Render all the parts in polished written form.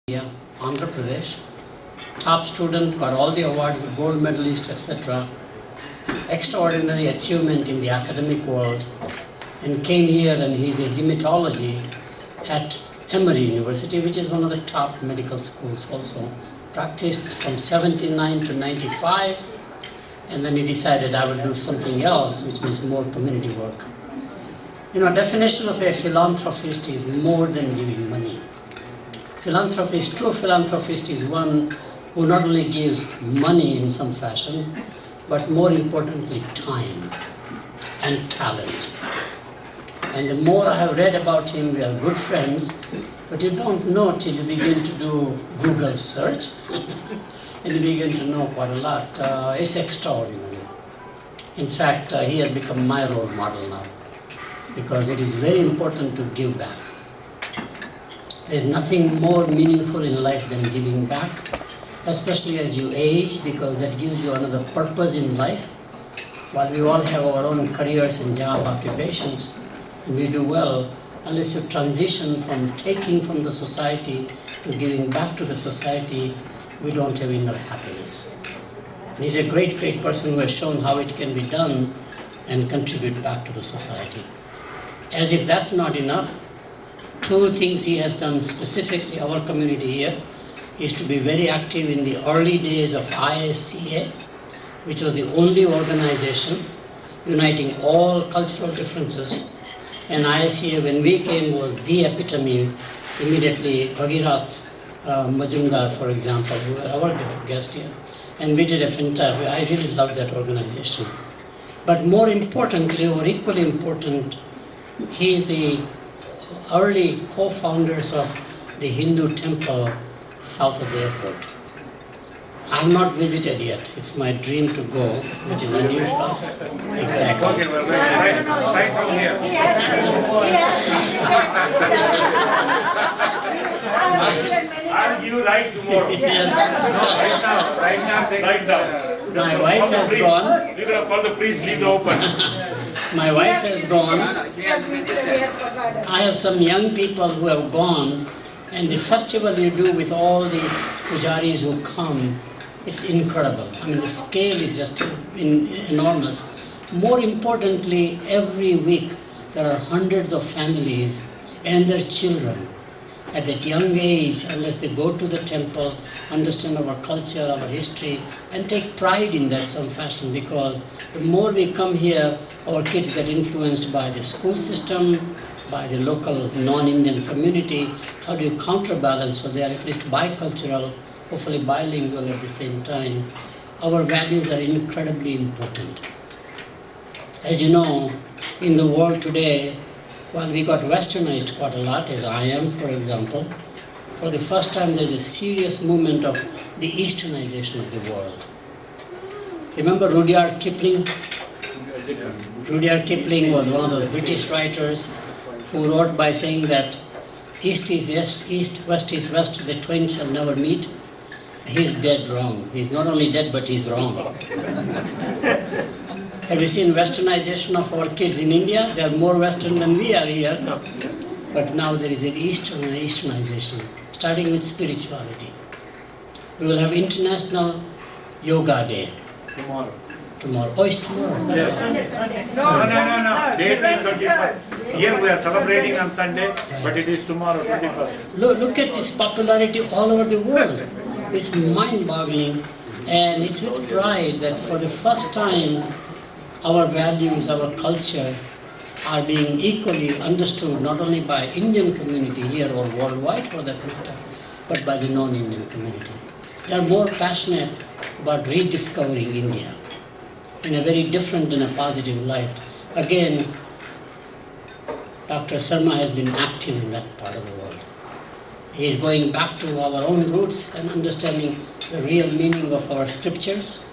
Yeah, Andhra Pradesh. Top student, got all the awards, gold medalist, etc. Extraordinary achievement in the academic world, and came here and he's a hematology at Emory University, which is one of the top medical schools also. Practiced from 79 to 95, and then he decided I will do something else, which means more community work. You know, definition of a philanthropist is more than giving money. Philanthropist, true philanthropist is one who not only gives money in some fashion, but more importantly, time and talent. And the more I have read about him, we are good friends, but you don't know till you begin to do Google search, and you begin to know quite a lot. It's extraordinary. In fact, he has become my role model now, because it is very important to give back. There's nothing more meaningful in life than giving back, especially as you age, because that gives you another purpose in life. While we all have our own careers and job occupations, and we do well, unless you transition from taking from the society to giving back to the society, we don't have inner happiness. And he's a great, great person who has shown how it can be done and contribute back to the society. As if that's not enough, two things he has done specifically our community here is to be very active in the early days of ISCA, which was the only organization uniting all cultural differences. And ISCA, when we came, was the epitome. Immediately, Bhagirath Majumdar, for example, who were our guest here. And we did a fantastic, I really love that organization. But more importantly, or equally important, he is the early co-founders of the Hindu temple south of the airport. I have not visited yet. It's my dream to go, which is unusual. Exactly. Okay, well, right from here. I'll give you right tomorrow. Yes. Right now. My wife has gone. We're going to call the priest, leave the open. My wife has gone. I have some young people who have gone, and the festival you do with all the pujaris who come, it's incredible. I mean, the scale is just enormous. More importantly, every week there are hundreds of families and their children at that young age, unless they go to the temple, understand our culture, our history, and take pride in that some fashion, because the more we come here, our kids get influenced by the school system, by the local non-Indian community. How do you counterbalance so they are at least bicultural, hopefully bilingual at the same time? Our values are incredibly important. As you know, in the world today, while we got westernized quite a lot, as I am, for example, for the first time there's a serious movement of the easternization of the world. Remember Rudyard Kipling? Rudyard Kipling was one of those British writers who wrote by saying that east is east, west is west, the twain shall never meet. He's dead wrong. He's not only dead, but he's wrong. Have you seen westernization of our kids in India? They are more western than we are here. But now there is an easternization, starting with spirituality. We will have International Yoga Day. Tomorrow. Oh, it's tomorrow. Yes. No. Date is 21st. Here we are celebrating on Sunday, but it is tomorrow, 21st. Look at its popularity all over the world. It's mind-boggling, and it's with pride that for the first time, our values, our culture are being equally understood not only by Indian community here or worldwide for that matter, but by the non-Indian community. They are more passionate about rediscovering India in a very different and a positive light. Again, Dr. Sarma has been active in that part of the world. He is going back to our own roots and understanding the real meaning of our scriptures.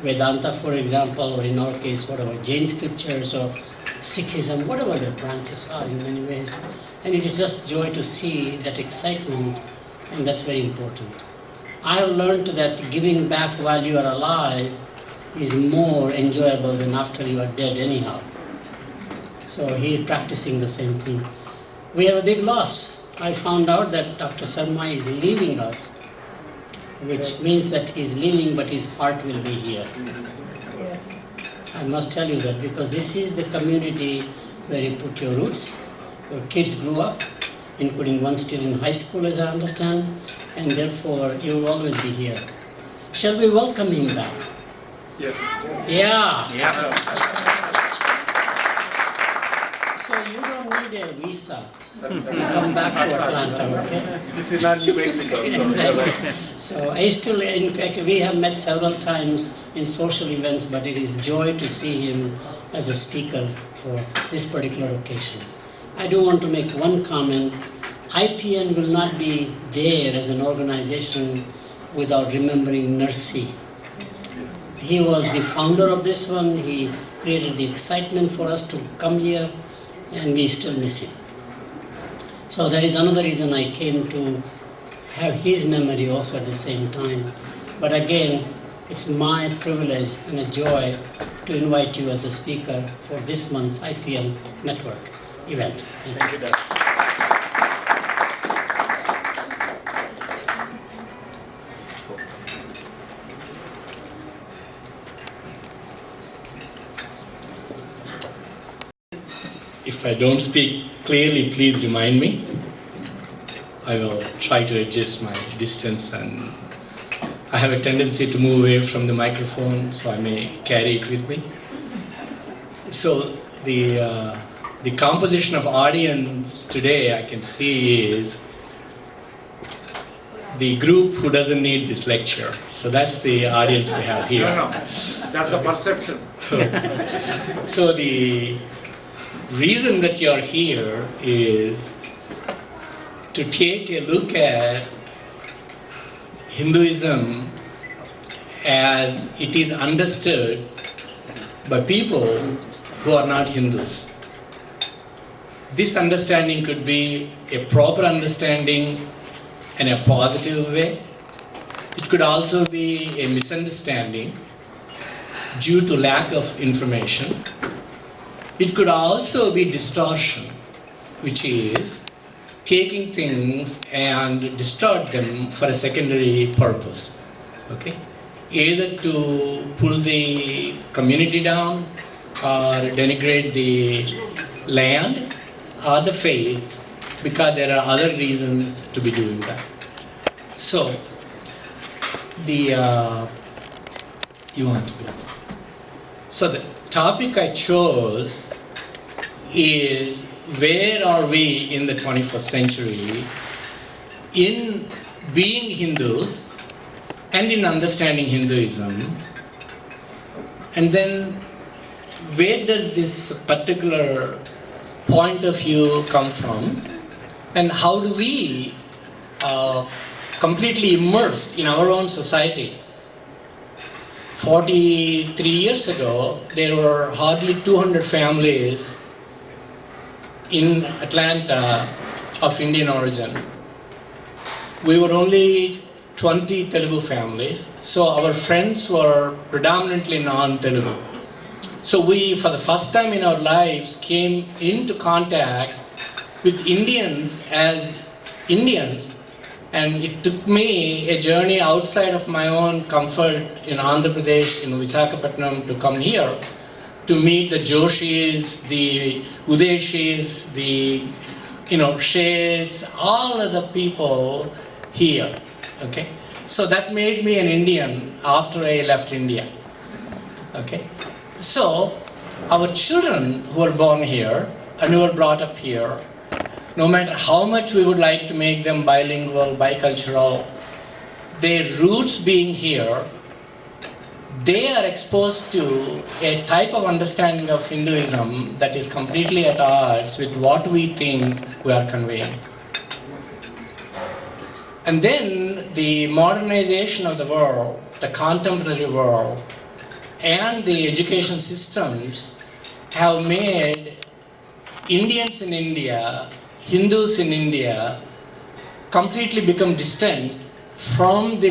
Vedanta, for example, or in our case, whatever, Jain scriptures or Sikhism, whatever the branches are in many ways. And it is just joy to see that excitement, and that's very important. I have learned that giving back while you are alive is more enjoyable than after you are dead anyhow. So he is practicing the same thing. We have a big loss. I found out that Dr. Sarma is leaving us, which means that he is leaving, but his heart will be here. Yes. I must tell you that, because this is the community where you put your roots. Your kids grew up, including one still in high school, as I understand, and therefore you will always be here. Shall we welcome him back? Yes. Yeah. Yeah. So you don't need a visa to come back to Atlanta, okay? This is not New Mexico. Exactly. So I still, in fact, we have met several times in social events, but it is joy to see him as a speaker for this particular occasion. I do want to make one comment. IPN will not be there as an organization without remembering Nursi. He was the founder of this one. He created the excitement for us to come here, and we still miss him. So that is another reason I came to have his memory also at the same time. But again, it's my privilege and a joy to invite you as a speaker for this month's IPN Network event. Thank you, Dad. If I don't speak clearly, please remind me. I will try to adjust my distance, and I have a tendency to move away from the microphone, so I may carry it with me. So the composition of audience today, I can see, is the group who doesn't need this lecture. So that's the audience we have here. No, that's the perception. So the reason that you're here is to take a look at Hinduism as it is understood by people who are not Hindus. This understanding could be a proper understanding in a positive way. It could also be a misunderstanding due to lack of information. It could also be distortion, which is taking things and distort them for a secondary purpose, okay? Either to pull the community down or denigrate the land or the faith, because there are other reasons to be doing that. So, So the topic I chose is, where are we in the 21st century in being Hindus and in understanding Hinduism, and then where does this particular point of view come from, and how do we completely immerse in our own society. 43 years ago, there were hardly 200 families in Atlanta of Indian origin. We were only 20 Telugu families, so our friends were predominantly non-Telugu. So we, for the first time in our lives, came into contact with Indians as Indians, and it took me a journey outside of my own comfort in Andhra Pradesh, in Visakhapatnam, to come here to meet the Joshis, the Udeshis, the Shades, all of the people here. Okay, so that made me an Indian after I left India. Okay, so our children who are born here and who are brought up here, no matter how much we would like to make them bilingual, bicultural, their roots being here, they are exposed to a type of understanding of Hinduism that is completely at odds with what we think we are conveying. And then the modernization of the world, the contemporary world, and the education systems have made Indians in India, Hindus in India, completely become distant from the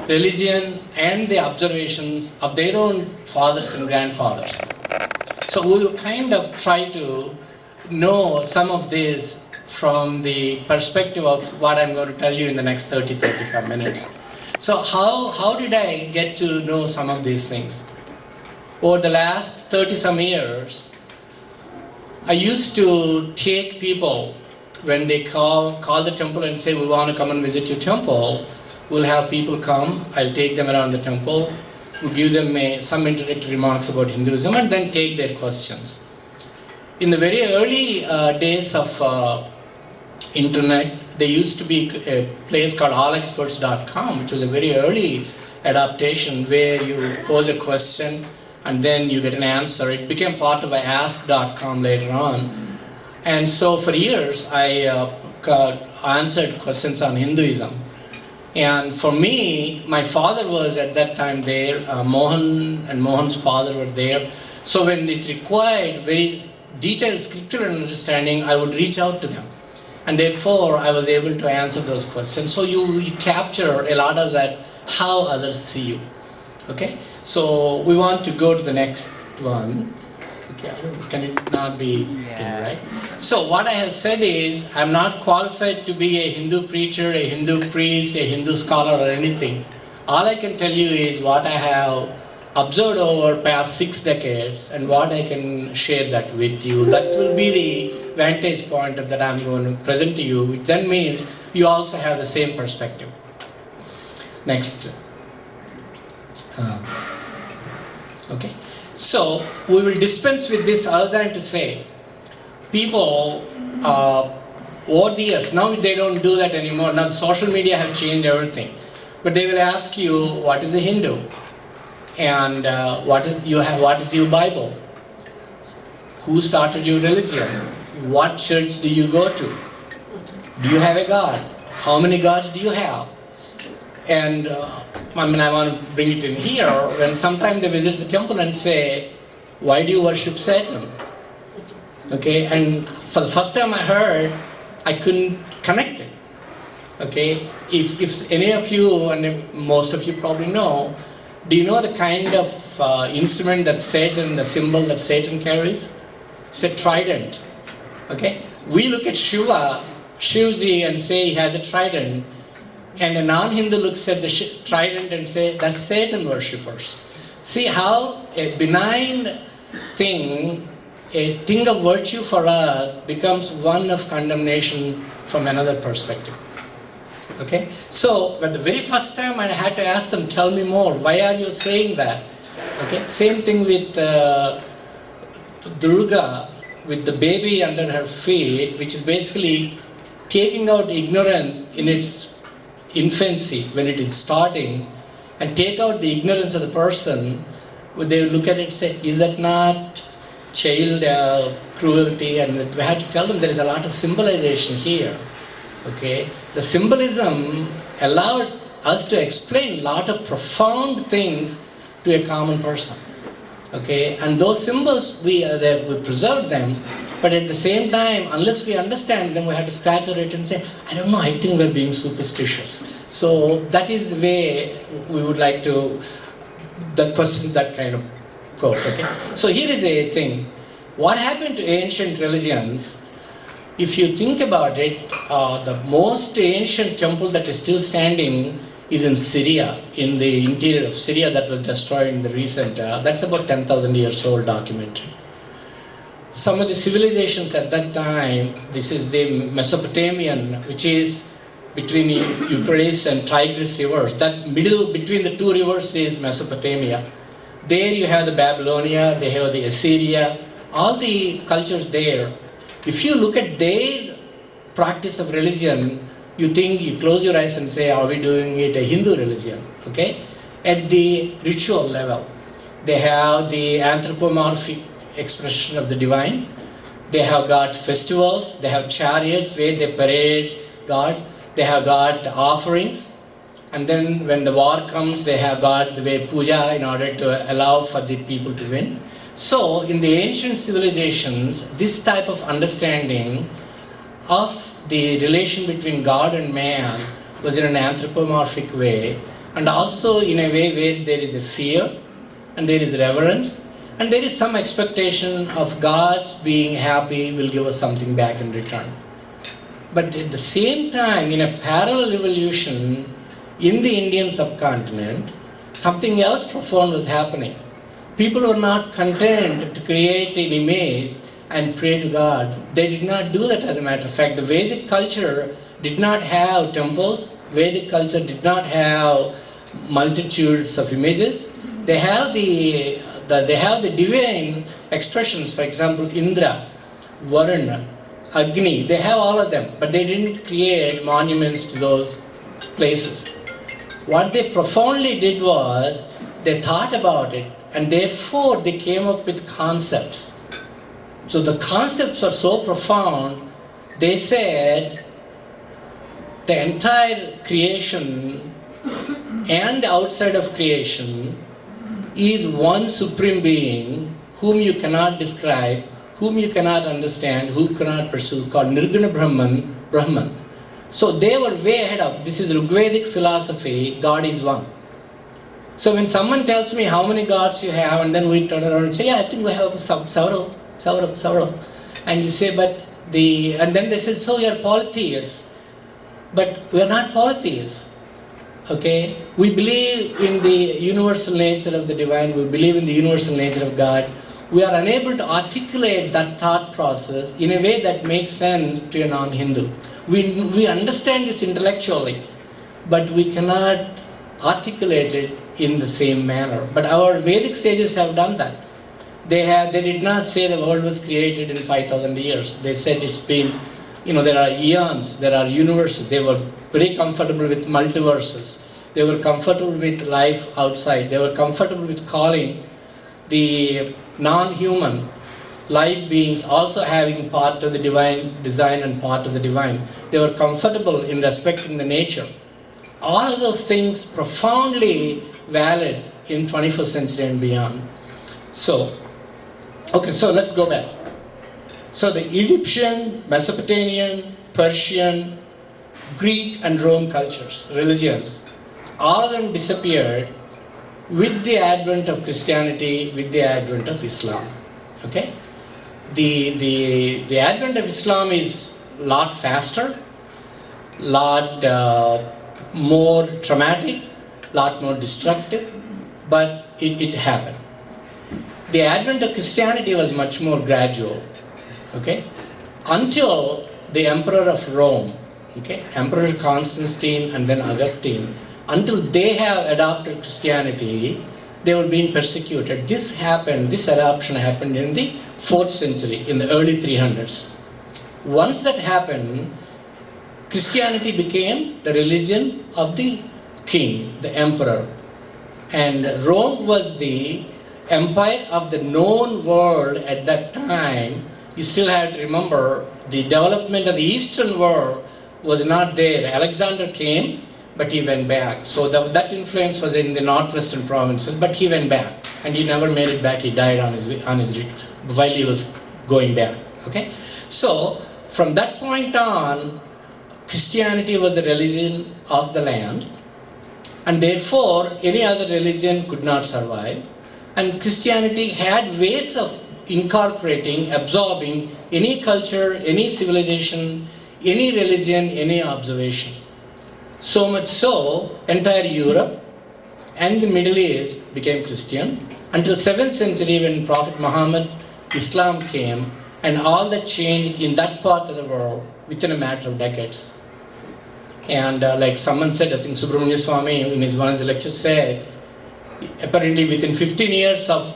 religion and the observations of their own fathers and grandfathers. So we will kind of try to know some of these from the perspective of what I'm going to tell you in the next 30-35 minutes. So how did I get to know some of these things? Over the last 30-some years, I used to take people when they call the temple and say, we want to come and visit your temple. We'll have people come, I'll take them around the temple, we'll give them some introductory remarks about Hinduism and then take their questions. In the very early days of internet, there used to be a place called allexperts.com, which was a very early adaptation where you pose a question and then you get an answer. It became part of ask.com later on. And so for years, I answered questions on Hinduism. And for me, my father was at that time there, Mohan and Mohan's father were there. So when it required very detailed scriptural understanding, I would reach out to them. And therefore, I was able to answer those questions. So you capture a lot of that, how others see you. Okay? So we want to go to the next one. Okay, can it not be, right? So what I have said is, I'm not qualified to be a Hindu preacher, a Hindu priest, a Hindu scholar or anything. All I can tell you is what I have observed over past 6 decades and what I can share that with you. That will be the vantage point that I'm going to present to you, which then means you also have the same perspective. Next. Okay. So we will dispense with this other than to say, people over the years, now they don't do that anymore. Now social media have changed everything. But they will ask you, what is a Hindu? And what is your Bible? Who started your religion? What church do you go to? Do you have a God? How many gods do you have? And I want to bring it in here, when sometimes they visit the temple and say, why do you worship Satan? Okay, and for the first time I heard, I couldn't connect it. Okay, if any of you, and most of you probably know, do you know the kind of instrument that Satan, the symbol that Satan carries? It's a trident. Okay, we look at Shivji and say he has a trident. And a non-Hindu looks at the trident and say, that's Satan worshippers. See how a benign thing, a thing of virtue for us, becomes one of condemnation from another perspective. Okay? So, but the very first time I had to ask them, tell me more, why are you saying that? Okay? Same thing with Durga, with the baby under her feet, which is basically taking out ignorance in its infancy, when it is starting, and take out the ignorance of the person, they look at it and say, is that not child cruelty? And we have to tell them there is a lot of symbolization here. Okay, the symbolism allowed us to explain a lot of profound things to a common person. Okay, and those symbols, we preserve them, but at the same time, unless we understand them, we have to scratch our head and say, I don't know, I think we're being superstitious. So that is the way we would like to, the question that kind of quote. Okay, so here is a thing. What happened to ancient religions? If you think about it, the most ancient temple that is still standing is in Syria, in the interior of Syria that was destroyed in the recent, that's about 10,000 years old documentary. Some of the civilizations at that time, this is the Mesopotamian, which is between the Euphrates and Tigris rivers. That middle between the two rivers is Mesopotamia. There you have the Babylonia, they have the Assyria, all the cultures there. If you look at their practice of religion, you think, you close your eyes and say, are we doing it a Hindu religion? Okay? At the ritual level, they have the anthropomorphic expression of the divine. They have got festivals, they have chariots where they parade God, they have got offerings, and then when the war comes, they have got the way puja in order to allow for the people to win. So, in the ancient civilizations, this type of understanding of the relation between God and man was in an anthropomorphic way, and also in a way where there is a fear, and there is reverence, and there is some expectation of God's being happy will give us something back in return. But at the same time, in a parallel evolution in the Indian subcontinent, something else profound was happening. People were not content to create an image and pray to God. They did not do that, as a matter of fact. The Vedic culture did not have temples. Vedic culture did not have multitudes of images. They have the divine expressions, for example, Indra, Varuna, Agni, they have all of them, but they didn't create monuments to those places. What they profoundly did was, they thought about it, and therefore they came up with concepts. So the concepts were so profound, they said the entire creation and the outside of creation is one supreme being whom you cannot describe, whom you cannot understand, who cannot pursue, called Nirguna Brahman. So they were way ahead of, this is Rigvedic philosophy, God is one. So when someone tells me how many gods you have, and then we turn around and say, yeah, I think we have several. And you say, and then they say, so you are polytheists. But we are not polytheists. Okay? We believe in the universal nature of the divine, we believe in the universal nature of God. We are unable to articulate that thought process in a way that makes sense to a non-Hindu. We understand this intellectually, but we cannot articulate it in the same manner. But our Vedic sages have done that. They did not say the world was created in 5,000 years. They said it's been, there are eons, there are universes. They were very comfortable with multiverses. They were comfortable with life outside. They were comfortable with calling the non-human life beings also having part of the divine design and part of the divine. They were comfortable in respecting the nature. All of those things profoundly valid in 21st century and beyond. So let's go back. So the Egyptian, Mesopotamian, Persian, Greek and Rome cultures, religions, all of them disappeared with the advent of Christianity, with the advent of Islam. Okay? The advent of Islam is a lot faster, lot more traumatic, lot more destructive, but it happened. The advent of Christianity was much more gradual. Okay? Until the Emperor of Rome, okay, Emperor Constantine and then Augustine, until they have adopted Christianity, they were being persecuted. This adoption happened in the 4th century, in the early 300s. Once that happened, Christianity became the religion of the king, the emperor. And Rome was the empire of the known world at that time. You still have to remember, the development of the Eastern world was not there. Alexander came, but he went back. So that influence was in the northwestern provinces, but he went back, and he never made it back. He died on his while he was going back. Okay, so from that point on, Christianity was the religion of the land, and therefore any other religion could not survive. And Christianity had ways of incorporating, absorbing any culture, any civilization, any religion, any observation. So much so, entire Europe and the Middle East became Christian until 7th century when Prophet Muhammad, Islam came, and all that changed in that part of the world within a matter of decades. And like someone said, I think Subramanya Swami in one of his lectures said, apparently within 15 years of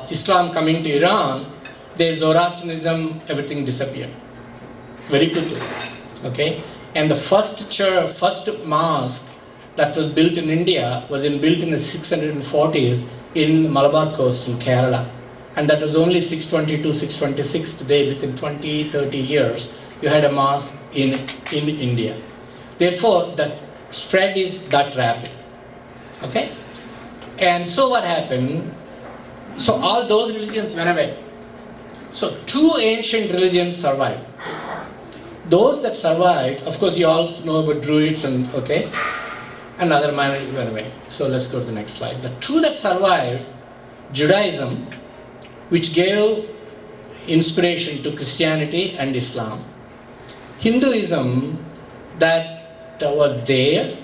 Islam coming to Iran, there's Zoroastrianism, everything disappeared very quickly. Okay? And the first church, first mosque that was built in India was built in the 640s in Malabar coast in Kerala. And that was only 622, 626. Today, within 20, 30 years, you had a mosque in India. Therefore, the spread is that rapid. Okay? And so what happened? So all those religions went away. So 2 ancient religions survived. Those that survived, of course you all know about Druids and other minorities went away. So let's go to the next slide. The 2 that survived, Judaism, which gave inspiration to Christianity and Islam. Hinduism that was there,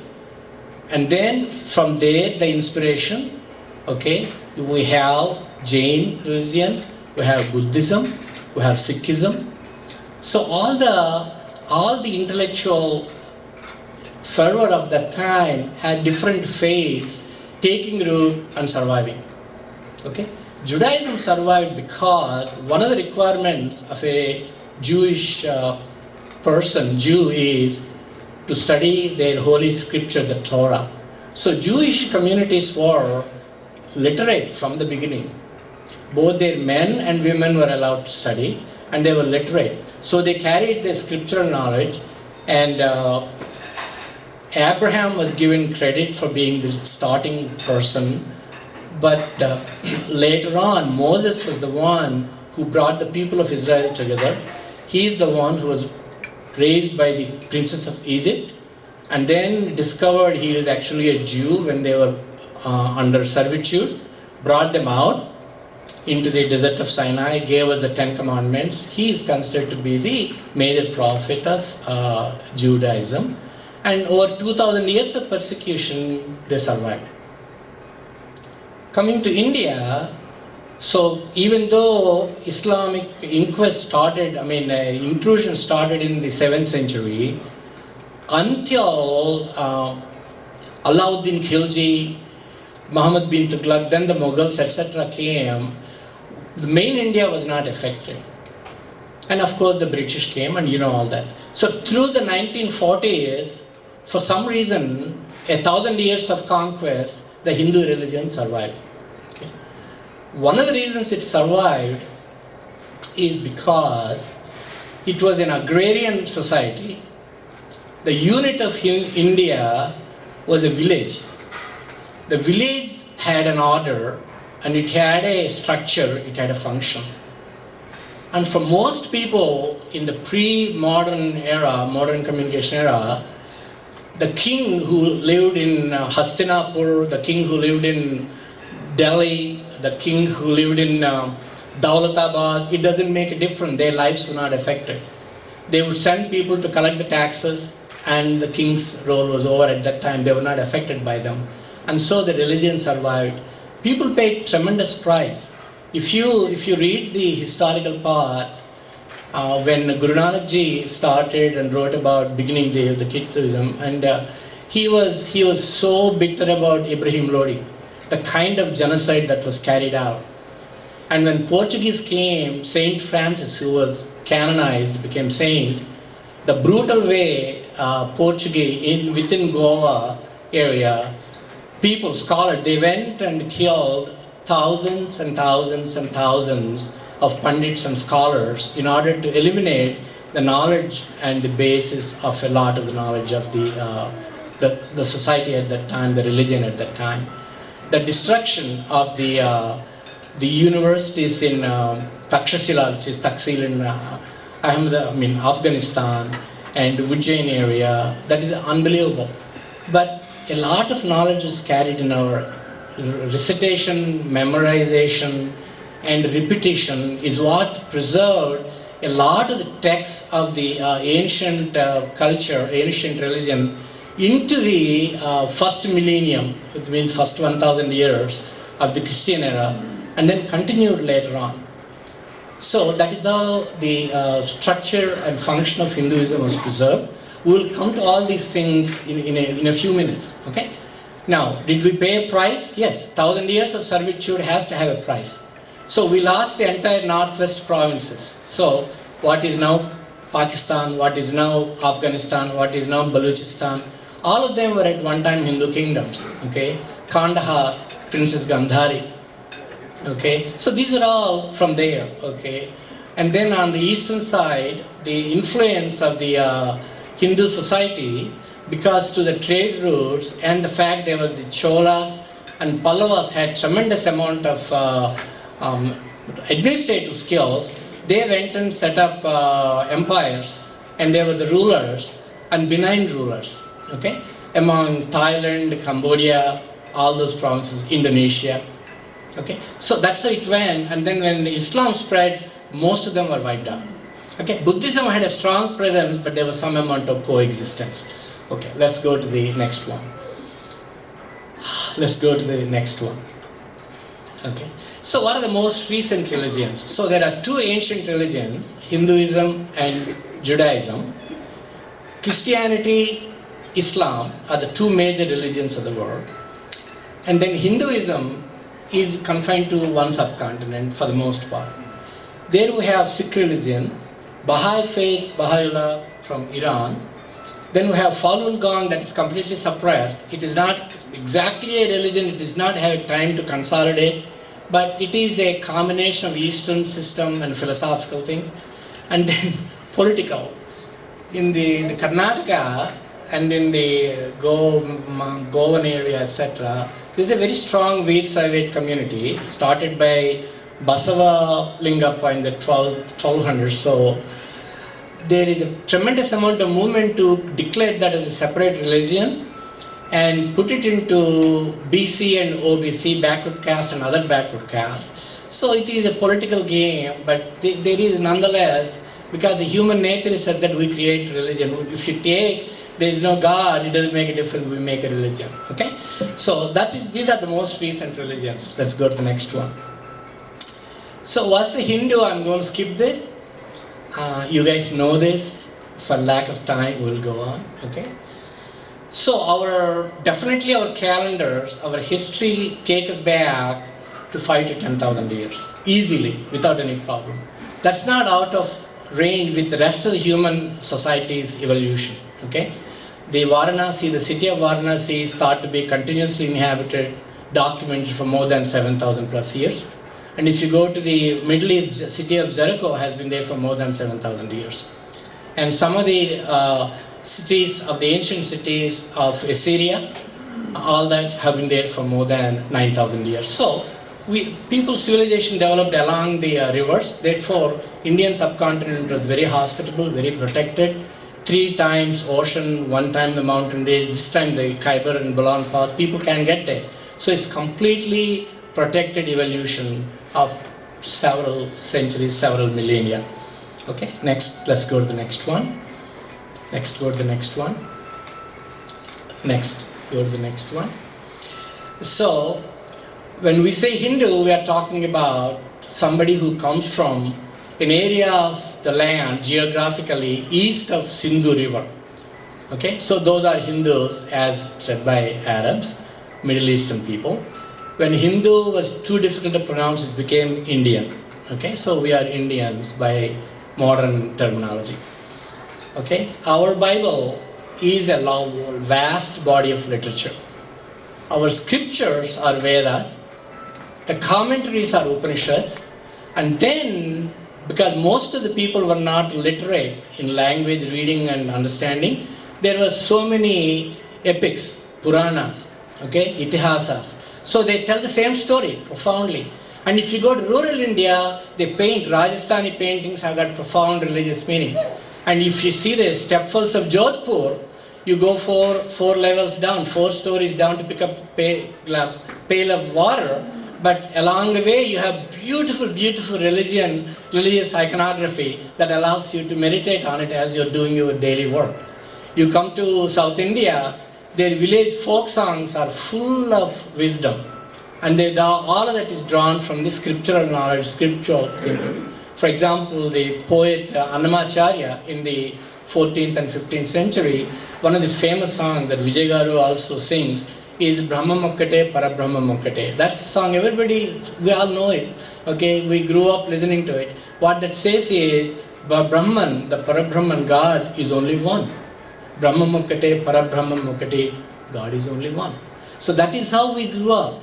and then from there the inspiration, okay, we have Jain religion, we have Buddhism, we have Sikhism. So all the intellectual fervor of that time had different faiths taking root and surviving. Okay? Judaism survived because one of the requirements of a Jewish Jew is to study their holy scripture, the Torah. So Jewish communities were literate from the beginning. Both their men and women were allowed to study, and they were literate. So they carried the scriptural knowledge, and Abraham was given credit for being the starting person, but later on Moses was the one who brought the people of Israel together. He is the one who was raised by the princess of Egypt, and then discovered he was actually a Jew when they were under servitude, brought them out into the desert of Sinai, gave us the 10 Commandments. He is considered to be the major prophet of Judaism. And over 2000 years of persecution, they survived. Coming to India, so even though Islamic intrusion started in the 7th century, until Alauddin Khilji, Muhammad bin Tughlaq, then the Mughals, etc. came, the main India was not affected. And of course the British came, and you know all that. So through the 1940s, for some reason, 1,000 years of conquest, the Hindu religion survived. Okay. One of the reasons it survived is because it was an agrarian society. The unit of India was a village. The village had an order, and it had a structure, it had a function. And for most people in the pre-modern era, modern communication era, the king who lived in Hastinapur, the king who lived in Delhi, the king who lived in Daulatabad, it doesn't make a difference. Their lives were not affected. They would send people to collect the taxes, and the king's role was over at that time. They were not affected by them. And so the religion survived. People paid tremendous price. If you read the historical part, when Guru Nanak Ji started and wrote about beginning day of the Hinduism, and he was so bitter about Ibrahim Lodi, the kind of genocide that was carried out. And when Portuguese came, Saint Francis, who was canonized, became saint, the brutal way Portuguese within Goa area, people, scholars, they went and killed thousands and thousands and thousands of pandits and scholars in order to eliminate the knowledge and the basis of a lot of the knowledge of the society at that time, the religion at that time. The destruction of the universities in Takshashila, which is Taksil in Afghanistan, and Ujjain area, that is unbelievable. But a lot of knowledge is carried in our recitation, memorization, and repetition is what preserved a lot of the texts of the ancient culture, ancient religion, into the first millennium, which means first 1,000 years of the Christian era, and then continued later on. So that is how the structure and function of Hinduism was preserved. We will come to all these things in a few minutes. Okay? Now, did we pay a price? Yes. 1,000 years of servitude has to have a price. So we lost the entire northwest provinces. So what is now Pakistan, what is now Afghanistan, what is now Balochistan, all of them were at one time Hindu kingdoms. Okay? Kandahar, Princess Gandhari. Okay? So these are all from there. Okay? And then on the eastern side, the influence of the Hindu society, because to the trade routes and the fact there were the Cholas and Pallavas had tremendous amount of administrative skills, they went and set up empires, and they were the rulers and benign rulers, okay, among Thailand, Cambodia, all those provinces, Indonesia, okay. So that's how it went, and then when Islam spread, most of them were wiped out. Okay, Buddhism had a strong presence, but there was some amount of coexistence. Okay, let's go to the next one. Let's go to the next one. Okay, so what are the most recent religions? So there are two ancient religions, Hinduism and Judaism. Christianity, Islam are the two major religions of the world. And then Hinduism is confined to one subcontinent for the most part. There we have Sikh religion, Baha'i faith, Baha'u'llah from Iran. Then we have Falun Gong that is completely suppressed. It is not exactly a religion, it does not have time to consolidate, but it is a combination of Eastern system and philosophical things. And then political. In the Karnataka and in the Goan area, etc., there is a very strong Veer Saivate community started by Basava Lingappa in the 1200s. So there is a tremendous amount of movement to declare that as a separate religion and put it into BC and OBC, backward caste and other backward caste. So it is a political game, but there is nonetheless, because the human nature is such that we create religion. If you take, there is no God, it doesn't make a difference, we make a religion. Okay? So these are the most recent religions. Let's go to the next one. So what's the Hindu? I'm going to skip this. You guys know this. For lack of time, we'll go on. Okay? So definitely our calendars, our history take us back to 5 to 10,000 years. Easily, without any problem. That's not out of range with the rest of the human society's evolution. Okay? The Varanasi, the city of Varanasi is thought to be continuously inhabited, documented for more than 7,000 plus years. And if you go to the Middle East, city of Jericho has been there for more than 7,000 years. And some of the cities of the ancient cities of Assyria, all that have been there for more than 9,000 years. So people's civilization developed along the rivers. Therefore, Indian subcontinent was very hospitable, very protected. 3 times ocean, 1 time the mountain range, this time the Khyber and Bolan Pass, people can get there. So it's completely protected evolution of several centuries, several millennia. Okay, next, let's go to the next one. Next, go to the next one. Next, go to the next one. So, when we say Hindu, we are talking about somebody who comes from an area of the land geographically east of Sindhu River. Okay, so those are Hindus as said by Arabs, Middle Eastern people. When Hindu was too difficult to pronounce, it became Indian. Okay, so we are Indians by modern terminology. Okay, our Bible is a vast body of literature. Our scriptures are Vedas, the commentaries are Upanishads, and then because most of the people were not literate in language, reading and understanding, there were so many epics, Puranas, okay, Itihasas. So they tell the same story profoundly. And if you go to rural India, they paint, Rajasthani paintings have got profound religious meaning. And if you see the stepfalls of Jodhpur, you go 4 levels down, 4 stories down to pick up a pail of water. But along the way, you have beautiful, beautiful religious iconography that allows you to meditate on it as you're doing your daily work. You come to South India, their village folk songs are full of wisdom. And all of that is drawn from the scriptural knowledge, scriptural things. For example, the poet Annamacharya in the 14th and 15th century, one of the famous songs that Vijay Garu also sings is Brahma Mokkate, Parabrahma Mokkate. That's the song, we all know it. Okay, we grew up listening to it. What that says is, Brahman, the Parabrahman, God is only one. Brahma Mokkate, Parabrahma Mokkate, God is only one. So that is how we grew up.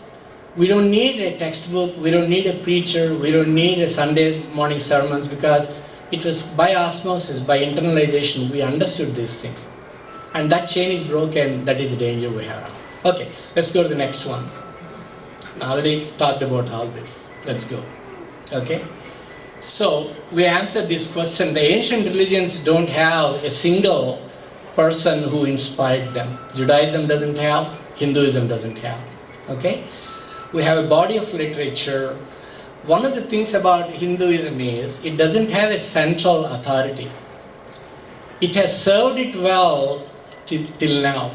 We don't need a textbook, we don't need a preacher, we don't need a Sunday morning sermons, because it was by osmosis, by internalization, we understood these things. And that chain is broken, that is the danger we have. Okay, let's go to the next one. I already talked about all this. Let's go. Okay? So, we answered this question. The ancient religions don't have a single person who inspired them. Judaism doesn't have, Hinduism doesn't have. Okay? We have a body of literature. one of the things about Hinduism is it doesn't have a central authority. It has served it well till now.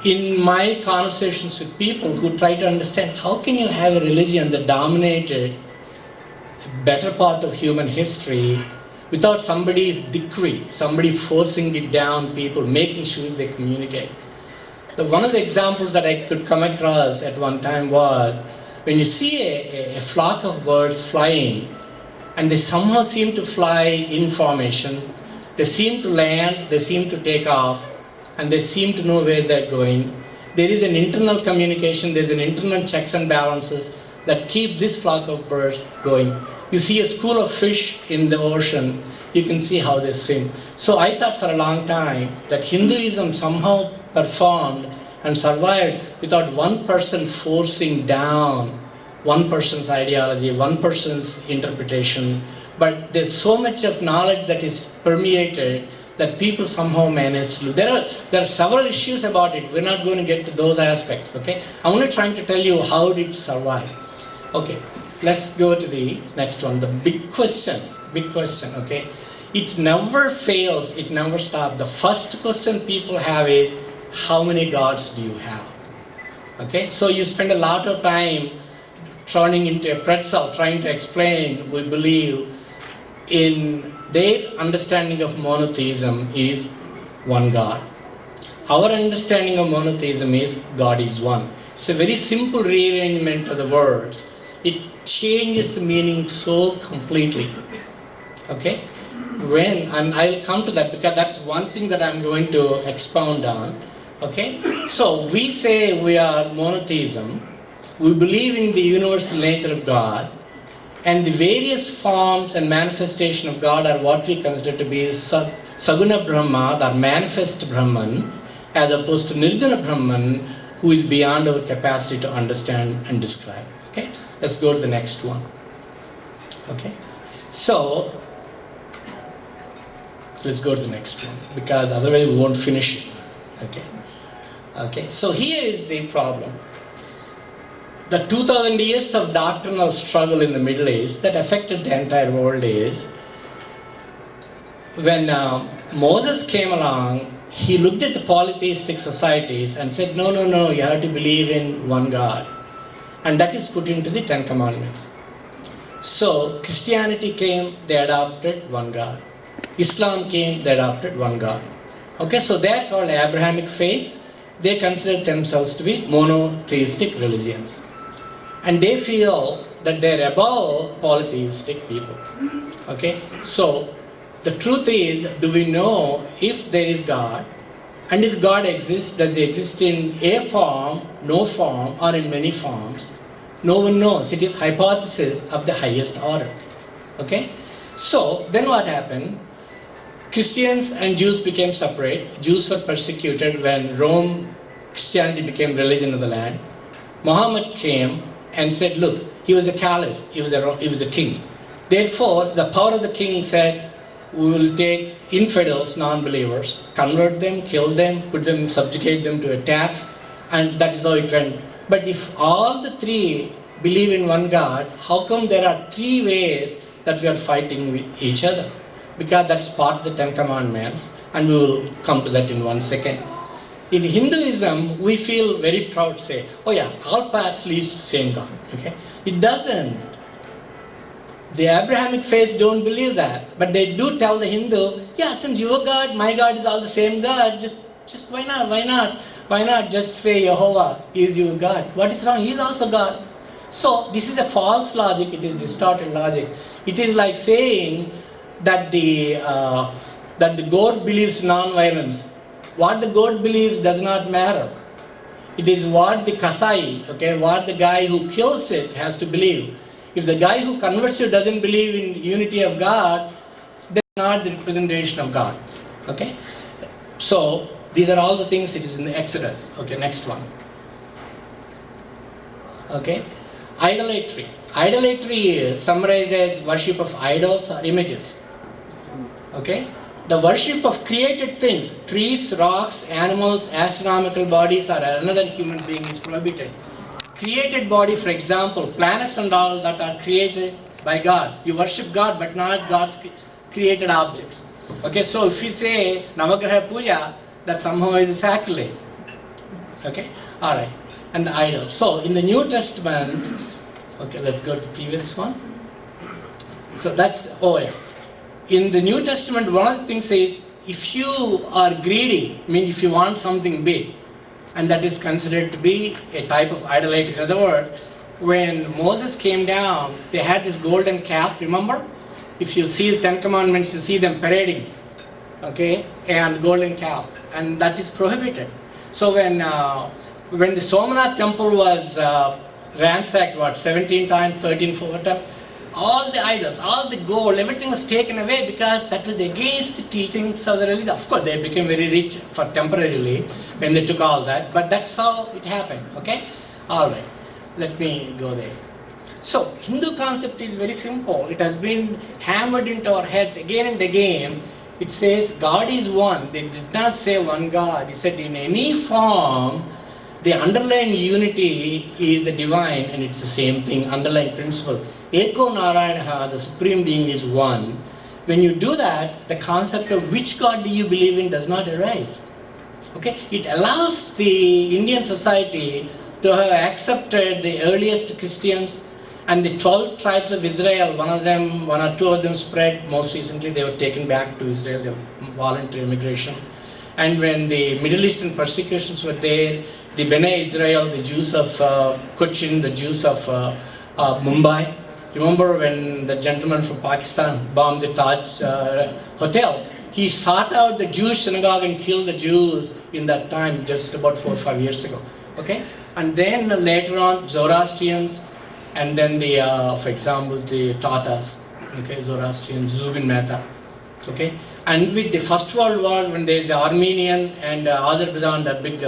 In my conversations with people who try to understand how can you have a religion that dominated a better part of human history without somebody's decree, somebody forcing it down people, making sure they communicate. One of the examples that I could come across at one time was when you see a flock of birds flying and they somehow seem to fly in formation, they seem to land, they seem to take off, and they seem to know where they're going. There is an internal communication, there's an internal checks and balances that keep this flock of birds going. You see a school of fish in the ocean, you can see how they swim. So I thought for a long time that Hinduism somehow performed and survived without one person forcing down one person's ideology, one person's interpretation. But there's so much of knowledge that is permeated that people somehow manage to do. There are several issues about it. We're not going to get to those aspects, okay? I'm only trying to tell you how did it survive. Okay, let's go to the next one, the big question, okay? It never fails, it never stops. The first question people have is, how many gods do you have? Okay, so you spend a lot of time turning into a pretzel, trying to explain, we believe, in their understanding of monotheism is one God. Our understanding of monotheism is God is one. It's a very simple rearrangement of the words. It changes the meaning so completely. Okay? And I'll come to that because that's one thing that I'm going to expound on. Okay? So we say we are monotheism. We believe in the universal nature of God. And the various forms and manifestation of God are what we consider to be Saguna Brahma, the manifest Brahman, as opposed to Nirguna Brahman, who is beyond our capacity to understand and describe. Okay? Let's go to the next one. Okay? So, let's go to the next one, because otherwise we won't finish it. Okay? Okay? So here is the problem. The 2000 years of doctrinal struggle in the Middle East that affected the entire world is when Moses came along, he looked at the polytheistic societies and said, no, you have to believe in one God. And that is put into the Ten Commandments. So Christianity came, they adopted one God. Islam came, they adopted one God. Okay, so they are called Abrahamic faiths. They consider themselves to be monotheistic religions. And they feel that they're above polytheistic people. Okay? So, the truth is, do we know if there is God? And if God exists, does he exist in a form, no form, or in many forms? No one knows. It is hypothesis of the highest order. Okay? So, then what happened? Christians and Jews became separate. Jews were persecuted when Christianity became religion of the land. Muhammad came and said, look, he was a caliph, he was a king. Therefore, the power of the king said, we will take infidels, non-believers, convert them, kill them, subjugate them to a tax, and that is how it went. But if all the three believe in one God, how come there are three ways that we are fighting with each other? Because that's part of the Ten Commandments, and we will come to that in 1 second. In Hinduism, we feel very proud to say, oh yeah, all paths lead to the same God. Okay? It doesn't. The Abrahamic faiths don't believe that. But they do tell the Hindu, yeah, since your God, my God is all the same God, just why not? Why not just say Jehovah is your God? What is wrong? He is also God. So this is a false logic, it is distorted logic. It is like saying that the God believes non-violence. What the God believes does not matter. It is what the Kasai, okay, what the guy who kills it has to believe. If the guy who converts you doesn't believe in unity of God, then not the representation of God. Okay? So, these are all the things it is in the Exodus. Okay, next one. Okay? Idolatry. Idolatry is summarized as worship of idols or images. Okay? The worship of created things, trees, rocks, animals, astronomical bodies, or another human being is prohibited. created body, for example, planets and all that are created by God. You worship God, but not God's created objects. Okay, so if you say Navagraha Puja, that somehow is sacrilege. Okay, all right, and the idols. So in the New Testament, okay, let's go to the previous one. So that's, oh yeah. In the New Testament, one of the things is, if you are greedy, I mean if you want something big, and that is considered to be a type of idolatry. In other words, when Moses came down, they had this golden calf, remember? If you see the Ten Commandments, you see them parading, okay, and golden calf, and that is prohibited. So when the Somanath temple was ransacked, 17 times, 13, 4 times, all the idols, all the gold, everything was taken away because that was against the teachings of the religion. Of course, they became very rich for temporarily when they took all that, but that's how it happened, okay? All right, let me go there. So, Hindu concept is very simple. It has been hammered into our heads again and again. It says God is one. They did not say one God. He said in any form, the underlying unity is the divine, and it's the same thing, underlying principle. Eko Narayana, the Supreme Being, is one. When you do that, the concept of which God do you believe in does not arise. Okay? It allows the Indian society to have accepted the earliest Christians and the 12 tribes of Israel. One or two of them spread. Most recently, they were taken back to Israel, the voluntary immigration. And when the Middle Eastern persecutions were there, the Bnei Israel, the Jews of Cochin, the Jews of Mumbai. Remember when the gentleman from Pakistan bombed the Taj Hotel? He sought out the Jewish synagogue and killed the Jews in that time, just about 4 or 5 years ago. Okay? And then later on, Zoroastrians, and then the, for example, the Tatars, okay, Zoroastrian, Zubin Mehta. Okay? And with the First World War, when there is the Armenian and Azerbaijan, that big,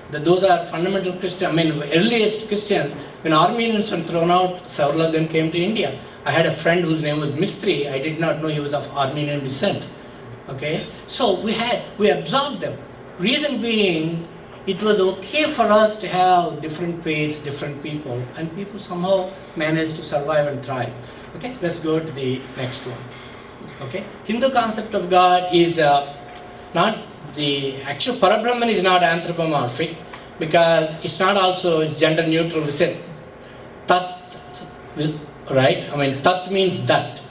those are fundamental Christian, I mean, earliest Christians. When Armenians were thrown out, several of them came to India. I had a friend whose name was Mistri. I did not know he was of Armenian descent. Okay? So we absorbed them. Reason being, it was okay for us to have different faiths, different people, and people somehow managed to survive and thrive. Okay? Let's go to the next one. Okay? Hindu concept of God is not the actual Parabrahman is not anthropomorphic, because it's not also, it's gender neutral. We said Tat, right? I mean, Tat means that.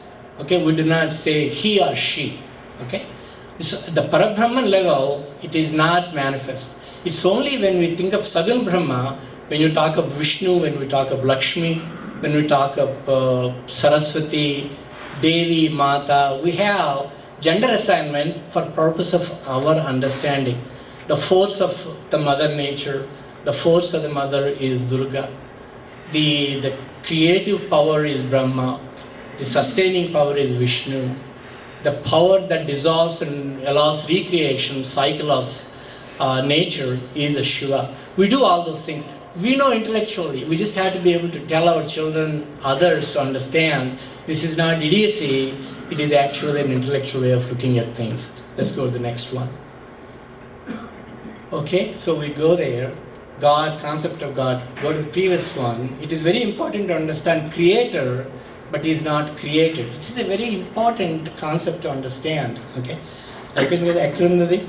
Okay, we do not say he or she. Okay, so the Parabrahman level, it is not manifest. It's only when we think of Sagun Brahma, when you talk of Vishnu, when we talk of Lakshmi, when we talk of Saraswati, Devi, Mata, we have gender assignments for purpose of our understanding. The force of the mother nature, the force of the mother is Durga. The creative power is Brahma. The sustaining power is Vishnu. The power that dissolves and allows recreation, cycle of nature is Shiva. We do all those things. We know intellectually. We just have to be able to tell our children, others to understand this is not idiocy. It is actually an intellectual way of looking at things. Let's go to the next one. Okay, so we go there. God, concept of God. Go to the previous one. It is very important to understand creator, but he is not created. This is a very important concept to understand. Okay, I can get the acronym.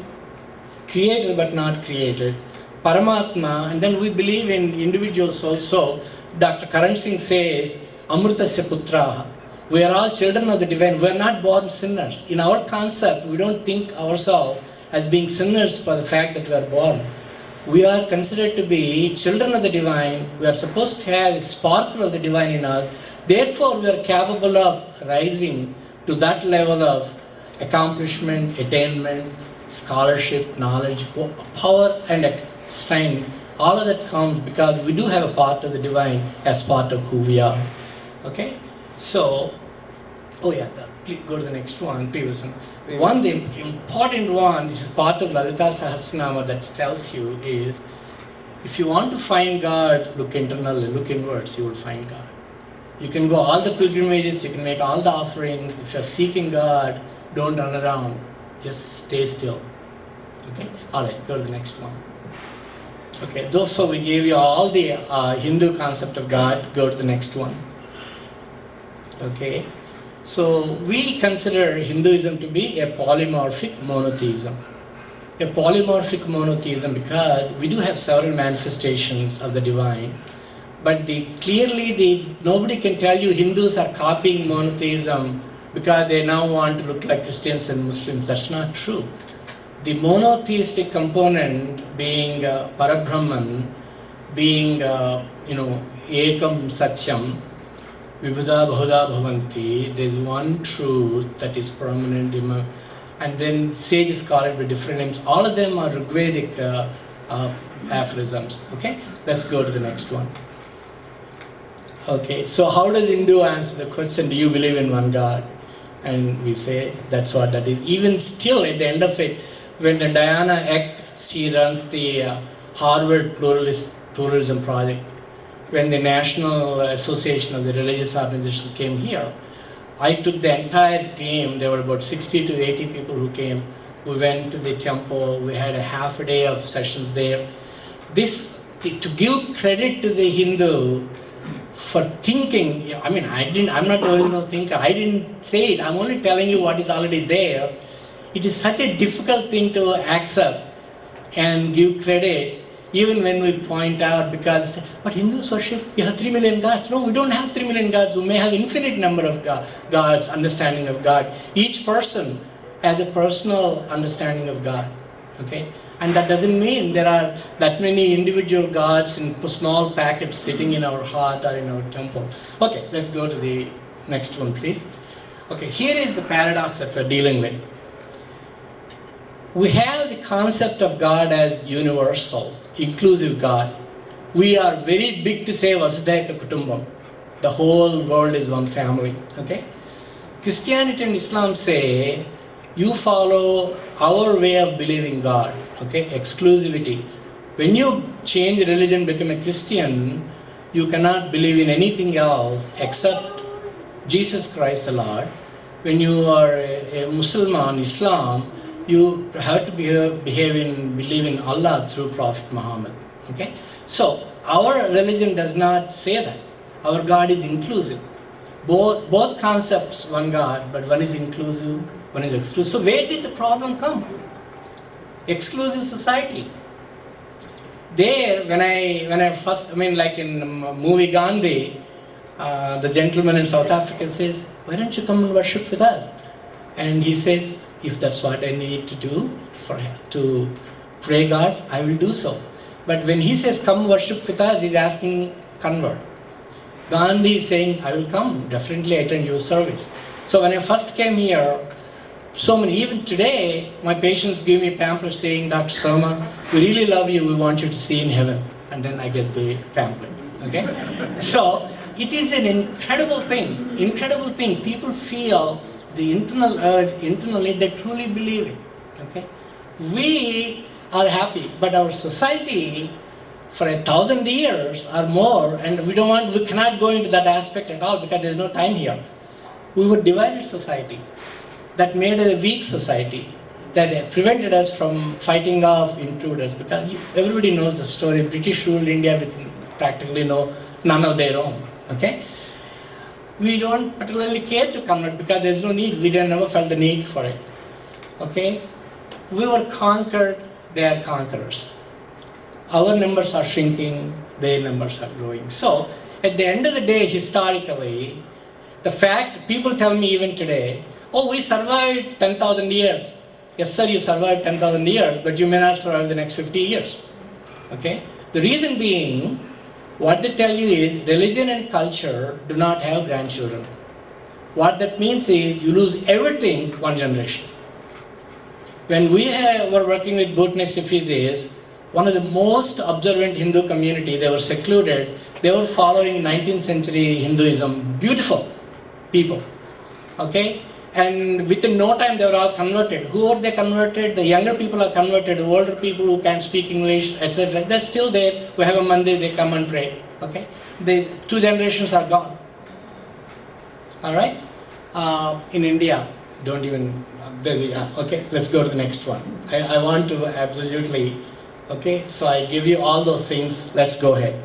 Creator but not created. Paramatma, and then we believe in individuals also. Dr. Karan Singh says, Amritasya Putraha. We are all children of the divine. We are not born sinners. In our concept, we don't think ourselves as being sinners for the fact that we are born. We are considered to be children of the divine. We are supposed to have a sparkle of the divine in us. Therefore, we are capable of rising to that level of accomplishment, attainment, scholarship, knowledge, power and strength. All of that comes because we do have a part of the divine as part of who we are. Okay? So, please go to the next one, previous one. The important one, this is part of Lalita Sahasranama that tells you is, if you want to find God, look internally, look inwards, you will find God. You can go all the pilgrimages, you can make all the offerings. If you are seeking God, don't run around, just stay still. Okay? Alright, go to the next one. Okay, so we gave you all the Hindu concept of God. Go to the next one. Okay, so we consider Hinduism to be a polymorphic monotheism. A polymorphic monotheism because we do have several manifestations of the divine, but nobody can tell you Hindus are copying monotheism because they now want to look like Christians and Muslims. That's not true. The monotheistic component being Parabrahman, being Ekam Satyam, Vibhuda Bahuda Bhavanti, there is one truth that is permanent, and then sages call it by different names. All of them are Rigvedic aphorisms. Okay, let's go to the next one. Okay, so how does Hindu answer the question, do you believe in one God? And we say that's what that is. Even still, at the end of it, when Diana Eck, she runs the Harvard Pluralism Project, when the National Association of the Religious Organizations came here, I took the entire team. There were about 60 to 80 people who came. We went to the temple. We had a half a day of sessions there. To give credit to the Hindu for thinking, I'm not the original thinker. I didn't say it. I'm only telling you what is already there. It is such a difficult thing to accept and give credit, even when we point out, because, but Hindus worship, you have 3 million gods. No, we don't have 3 million gods. We may have infinite number of gods, understanding of God. Each person has a personal understanding of God. Okay? And that doesn't mean there are that many individual gods in small packets sitting in our heart or in our temple. Okay, let's go to the next one, please. Okay, here is the paradox that we're dealing with. We have the concept of God as universal, inclusive God. We are very big to say Vasudhaiva Kutumbam. The whole world is one family. Okay? Christianity and Islam say you follow our way of believing God. Okay? Exclusivity. When you change religion, become a Christian, you cannot believe in anything else except Jesus Christ the Lord. When you are a Muslim, Islam, you have to believe in Allah through Prophet Muhammad. Okay? So, our religion does not say that. Our God is inclusive. Both concepts, one God, but one is inclusive, one is exclusive. So, where did the problem come? Exclusive society. There, when I first, like in the movie Gandhi, the gentleman in South Africa says, why don't you come and worship with us? And he says, if that's what I need to do to pray God, I will do so. But when he says, come worship with us, he's asking, convert. Gandhi is saying, I will come, definitely attend your service. So when I first came here, so many, even today, my patients give me pamphlets saying, Dr. Sarma, we really love you, we want you to see in heaven. And then I get the pamphlet, okay? So, it is an incredible thing. People feel the internal urge, internally, they truly believe it, okay? We are happy, but our society, for 1,000 years or more, and we cannot go into that aspect at all because there's no time here. We were divided society. That made a weak society, that prevented us from fighting off intruders, because everybody knows the story. British ruled India with practically none of their own, okay? We don't particularly care to convert because there's no need. We never felt the need for it. Okay? We were conquered, they are conquerors. Our numbers are shrinking, their numbers are growing. So, at the end of the day, historically, the fact, people tell me even today, oh, we survived 10,000 years. Yes, sir, you survived 10,000 years, but you may not survive the next 50 years. Okay? The reason being, what they tell you is religion and culture do not have grandchildren. What that means is you lose everything one generation. When we were working with Bhutanese refugees, one of the most observant Hindu community, they were secluded, they were following 19th century Hinduism, beautiful people. Okay? And within no time they were all converted. Who are they converted? The younger people are converted, the older people who can speak English, etc. They're still there. We have a mandir, they come and pray. Okay? The 2 generations are gone. Alright? In India, don't even, okay, let's go to the next one. I want to absolutely Okay, so I give you all those things. Let's go ahead.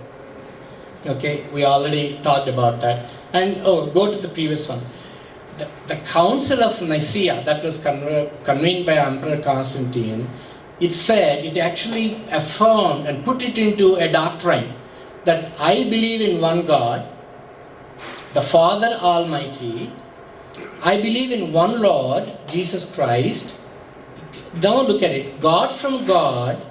Okay, we already talked about that. And go to the previous one. The Council of Nicaea that was convened by Emperor Constantine, it actually affirmed and put it into a doctrine that I believe in one God, the Father Almighty. I believe in one Lord, Jesus Christ. Now look at it. God from God,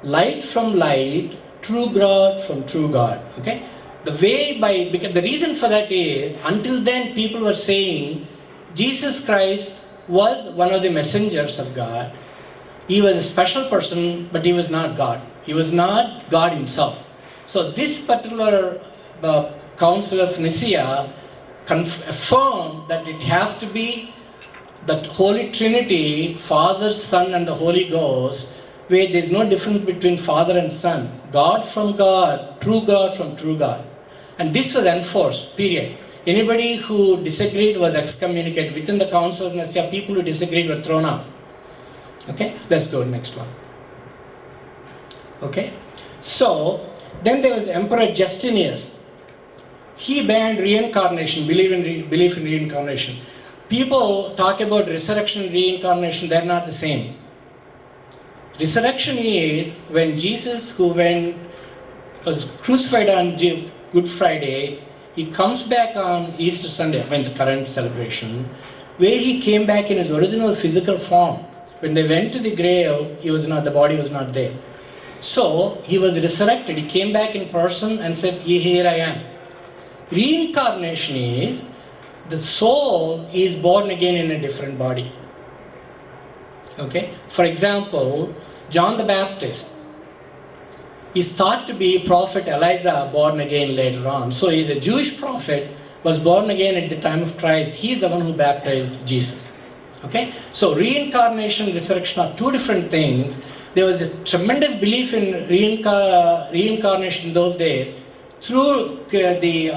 light from light, true God from true God. Okay? Because the reason for that is, until then people were saying Jesus Christ was one of the messengers of God. He was a special person, but he was not God. He was not God himself. So this particular Council of Nicaea affirmed that it has to be that Holy Trinity, Father, Son and the Holy Ghost, where there is no difference between Father and Son. God from God, true God from true God. And this was enforced, period. Anybody who disagreed was excommunicated. Within the Council of Nicaea, people who disagreed were thrown out. Okay, let's go to the next one. Okay, so then there was Emperor Justinius. He banned reincarnation, belief in reincarnation. People talk about resurrection and reincarnation, they're not the same. Resurrection is when Jesus, who was crucified on Good Friday, he comes back on Easter Sunday, the current celebration, where he came back in his original physical form. When they went to the grave, the body was not there. So he was resurrected. He came back in person and said, here I am. Reincarnation is the soul is born again in a different body. Okay? For example, John the Baptist is thought to be Prophet Elijah born again later on. So he's a Jewish prophet, was born again at the time of Christ. He's the one who baptized Jesus. Okay? So reincarnation and resurrection are two different things. There was a tremendous belief in reincarnation in those days. Through the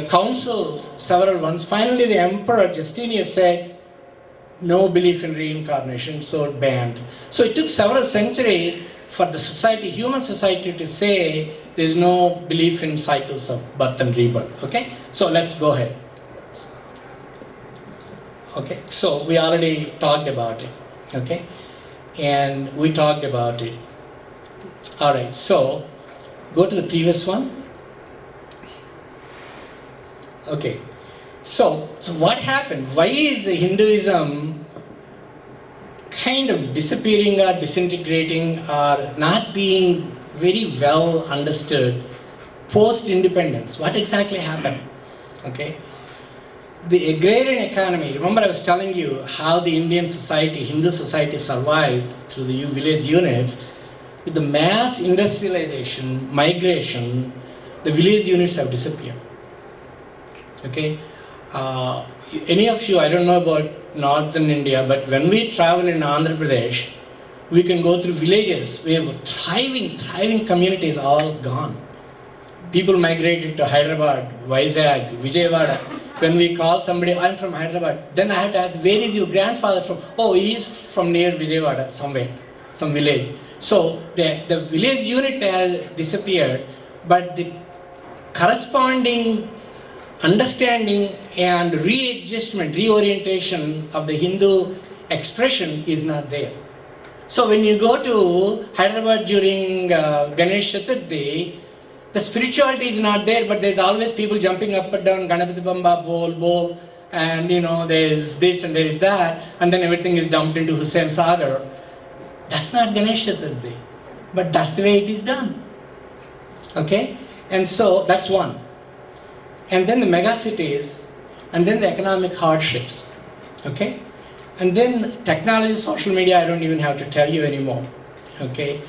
councils, several ones, finally the Emperor Justinius said, no belief in reincarnation, so banned. So it took several centuries for the society, human society, to say there is no belief in cycles of birth and rebirth. Okay? So let's go ahead. Okay, so we already talked about it. Okay? And we talked about it. Alright, so go to the previous one. Okay, so what happened? Why is Hinduism kind of disappearing or disintegrating or not being very well understood post-independence? What exactly happened? Okay, the agrarian economy, remember I was telling you how the Indian society, Hindu society survived through the village units. With the mass industrialization, migration, the village units have disappeared. Okay, any of you, I don't know about northern India, but when we travel in Andhra Pradesh, we can go through villages where thriving communities all gone. People migrated to Hyderabad, Vizag, Vijayawada. When we call somebody, I'm from Hyderabad, then I have to ask, where is your grandfather from? Oh, he is from near Vijayawada, somewhere, some village. So the village unit has disappeared, but the corresponding understanding and readjustment, reorientation of the Hindu expression is not there. So when you go to Hyderabad during Ganesh Chaturthi, the spirituality is not there, but there's always people jumping up and down, Ganapati Bamba, bol, and there's this and there is that, and then everything is dumped into Hussain Sagar. That's not Ganesh Chaturthi, but that's the way it is done. Okay? And so that's one. And then the mega cities, and then the economic hardships. Okay? And then technology, social media, I don't even have to tell you anymore. Okay?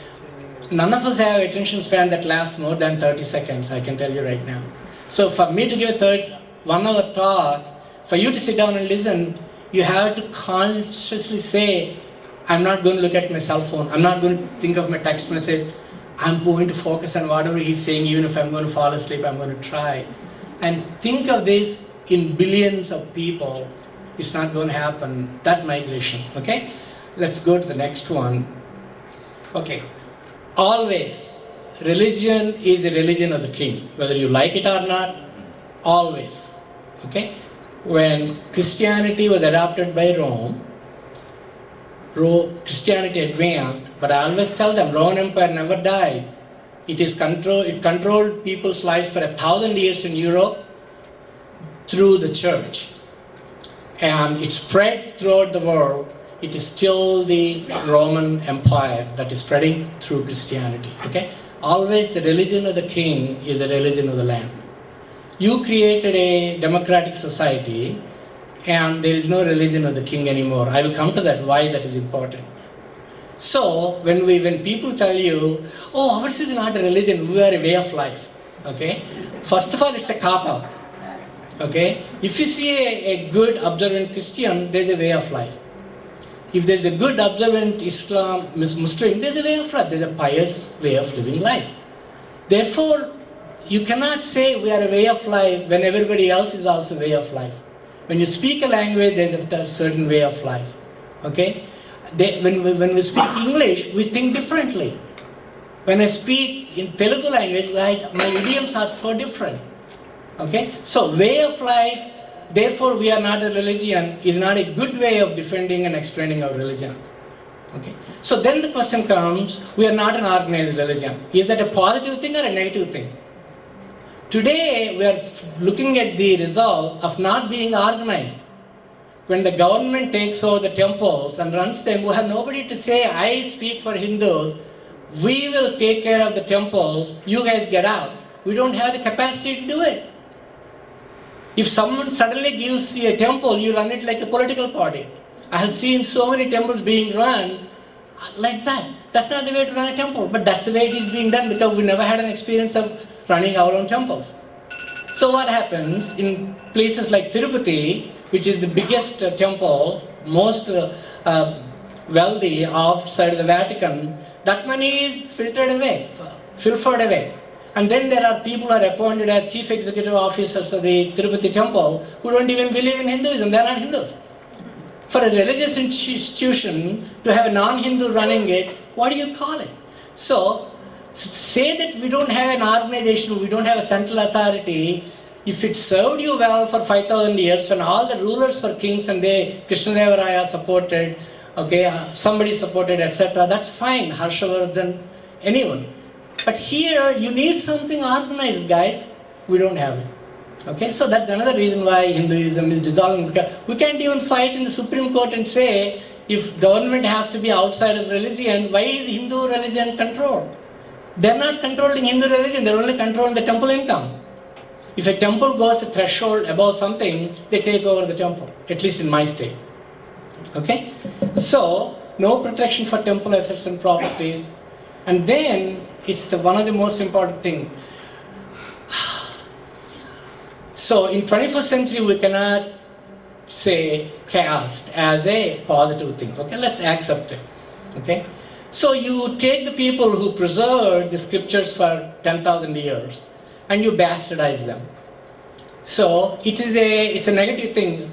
None of us have attention span that lasts more than 30 seconds, I can tell you right now. So for me to give a 1 hour talk, for you to sit down and listen, you have to consciously say, I'm not going to look at my cell phone, I'm not going to think of my text message, I'm going to focus on whatever he's saying, even if I'm going to fall asleep, I'm going to try. And think of this in billions of people, it's not going to happen, that migration, okay? Let's go to the next one. Okay. Always, religion is the religion of the king, whether you like it or not, always. Okay? When Christianity was adopted by Rome, Christianity advanced, but I always tell them, Roman Empire never died. It controlled people's lives for 1,000 years in Europe through the church. And it spread throughout the world. It is still the Roman Empire that is spreading through Christianity. Okay? Always the religion of the king is the religion of the land. You created a democratic society and there is no religion of the king anymore. I will come to that, why that is important. So, when people tell you, oh, ours is not a religion, we are a way of life. Okay? First of all, it's a cop-out. Okay? If you see a good observant Christian, there's a way of life. If there's a good observant Muslim, there's a way of life. There's a pious way of living life. Therefore, you cannot say we are a way of life when everybody else is also a way of life. When you speak a language, there's a certain way of life. Okay? When we speak English, we think differently. When I speak in Telugu language, my idioms are so different. Okay? So, way of life, therefore we are not a religion, is not a good way of defending and explaining our religion. Okay? So then the question comes, we are not an organized religion. Is that a positive thing or a negative thing? Today we are looking at the result of not being organized. When the government takes over the temples and runs them, we have nobody to say, I speak for Hindus, we will take care of the temples, you guys get out. We don't have the capacity to do it. If someone suddenly gives you a temple, you run it like a political party. I have seen so many temples being run like that. That's not the way to run a temple, but that's the way it is being done because we never had an experience of running our own temples. So what happens in places like Tirupati, which is the biggest temple, most wealthy outside of the Vatican, that money is filtered away, pilfered away. And then there are people who are appointed as chief executive officers of the Tirupati temple who don't even believe in Hinduism, they are not Hindus. For a religious institution to have a non-Hindu running it, what do you call it? So, say that we don't have an organization, we don't have a central authority, if it served you well for 5,000 years, when all the rulers were kings and Krishnadeva supported, okay, somebody supported, etc., that's fine, Harshavardhan, anyone. But here, you need something organized, guys. We don't have it. Okay, so that's another reason why Hinduism is dissolving. We can't even fight in the Supreme Court and say, if government has to be outside of religion, why is Hindu religion controlled? They're not controlling Hindu religion, they're only controlling the temple income. If a temple goes a threshold above something, they take over the temple, at least in my state. Okay? So, no protection for temple assets and properties. And then, it's one of the most important things. So, in 21st century, we cannot say caste as a positive thing. Okay, let's accept it. Okay? So, you take the people who preserved the scriptures for 10,000 years and you bastardize them. So, it's a negative thing.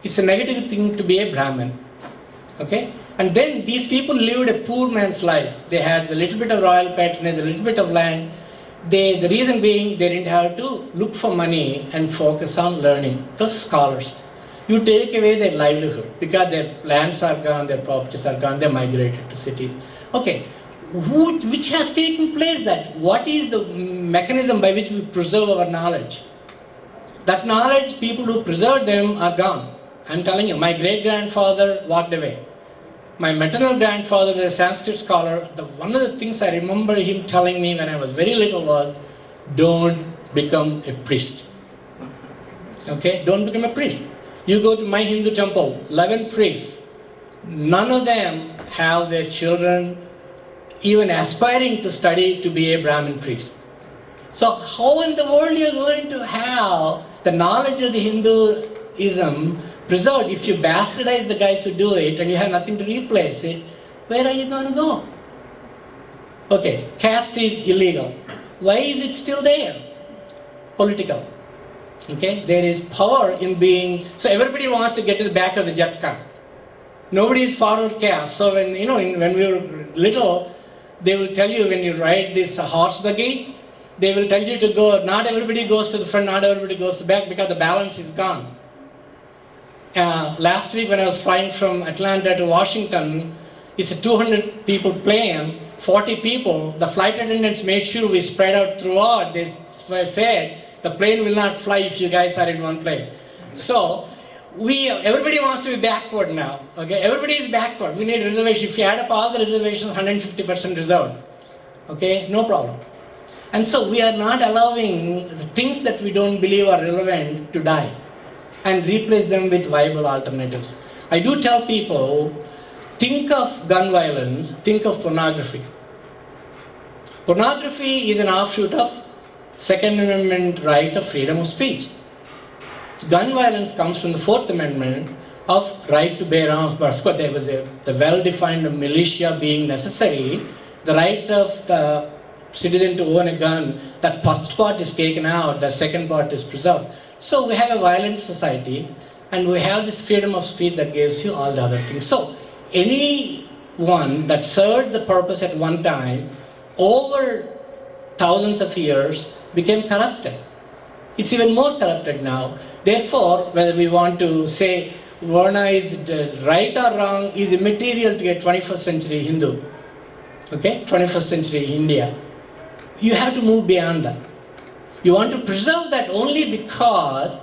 It's a negative thing to be a Brahmin. Okay? And then these people lived a poor man's life. They had a little bit of royal patronage, a little bit of land. The reason being they didn't have to look for money and focus on learning. Those scholars. You take away their livelihood because their lands are gone, their properties are gone, they migrated to cities. Okay, which has taken place that? What is the mechanism by which we preserve our knowledge? That knowledge, people who preserved them are gone. I'm telling you, my great-grandfather walked away. My maternal grandfather was a Sanskrit scholar. One of the things I remember him telling me when I was very little was, don't become a priest. Okay, don't become a priest. You go to my Hindu temple, 11 priests. None of them have their children even aspiring to study to be a Brahmin priest. So how in the world you are going to have the knowledge of the Hinduism preserved? If you bastardize the guys who do it and you have nothing to replace it, where are you going to go? Okay, caste is illegal. Why is it still there? Political. Okay, there is power in being, so everybody wants to get to the back of the jet car. Nobody is forward caste. So when we were little, They will tell you when you ride this horse buggy, they will tell you to go, not everybody goes to the front, not everybody goes to the back because the balance is gone. Last week when I was flying from Atlanta to Washington, it's a 200 people plane, 40 people. The flight attendants made sure we spread out throughout. They said, the plane will not fly if you guys are in one place. So, everybody wants to be backward now. Okay, everybody is backward. We need reservation. If you add up all the reservations, 150% reserved. Okay, no problem. And so we are not allowing the things that we don't believe are relevant to die and replace them with viable alternatives. I do tell people, think of gun violence, think of pornography. Pornography is an offshoot of Second Amendment right of freedom of speech. Gun violence comes from the Fourth Amendment of right to bear arms. But of course there was the well-defined militia being necessary, the right of the citizen to own a gun, that first part is taken out, the second part is preserved. So we have a violent society and we have this freedom of speech that gives you all the other things. So anyone that served the purpose at one time, over thousands of years, became corrupted. It's even more corrupted now. Therefore, whether we want to say Varna is right or wrong is immaterial to a 21st century Hindu. Okay, 21st century India. You have to move beyond that. You want to preserve that only because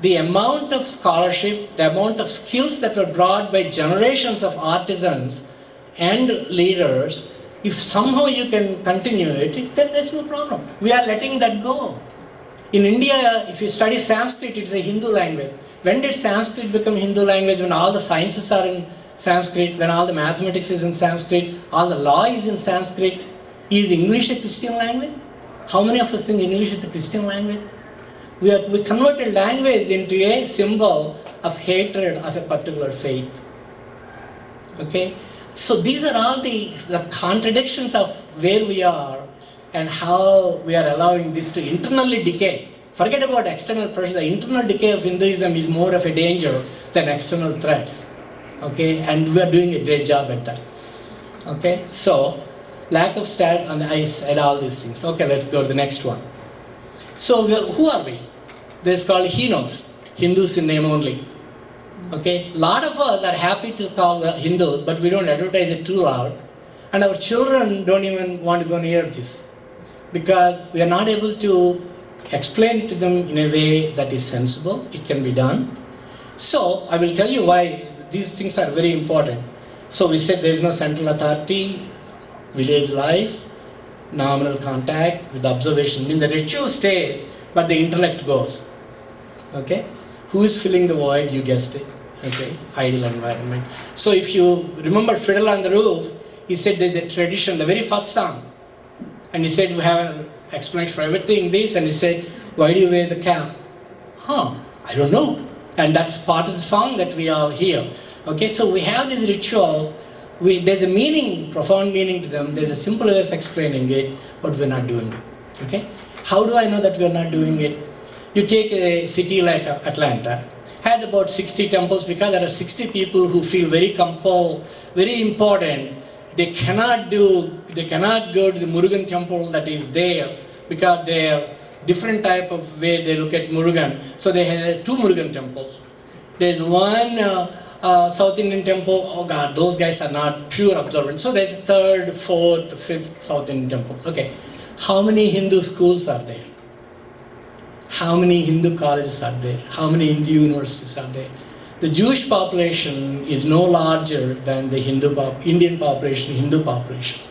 the amount of scholarship, the amount of skills that were brought by generations of artisans and leaders, if somehow you can continue it, then there's no problem. We are letting that go. In India, if you study Sanskrit, it's a Hindu language. When did Sanskrit become Hindu language? When all the sciences are in Sanskrit, when all the mathematics is in Sanskrit, all the law is in Sanskrit. Is English a Christian language? How many of us think English is a Christian language? We converted language into a symbol of hatred of a particular faith. Okay? So these are all the contradictions of where we are and how we are allowing this to internally decay. Forget about external pressure. The internal decay of Hinduism is more of a danger than external threats. Okay? And we are doing a great job at that. Okay? So, lack of stat, and I said all these things. Okay, let's go to the next one. So, who are we? This is called Hinos, Hindus in name only. Okay, a lot of us are happy to call Hindus, but we don't advertise it too loud. And our children don't even want to go near this. Because we are not able to explain it to them in a way that is sensible. It can be done. So, I will tell you why these things are very important. So, we said there is no central authority, village life, nominal contact with observation. I mean, the ritual stays, but the intellect goes. Okay? Who is filling the void? You guessed it. Okay? Ideal environment. So if you remember Fiddle on the Roof, he said there's a tradition, the very first song. And he said, we have an explanation for everything this, and he said, why do you wear the cap? I don't know. And that's part of the song that we all hear. Okay, so we have these rituals. There's a meaning, profound meaning to them. There's a simple way of explaining it, but we're not doing it. Okay? How do I know that we're not doing it? You take a city like Atlanta, has about 60 temples because there are 60 people who feel very compelled, very important. They cannot go to the Murugan temple that is there because they are different type of way they look at Murugan. So they have 2 Murugan temples. There's one South Indian temple. Oh God, those guys are not pure observant. So there's a 3rd, 4th, 5th South Indian temple. Okay, how many Hindu schools are there? How many Hindu colleges are there? How many Hindu universities are there? The Jewish population is no larger than the Indian population, Hindu population.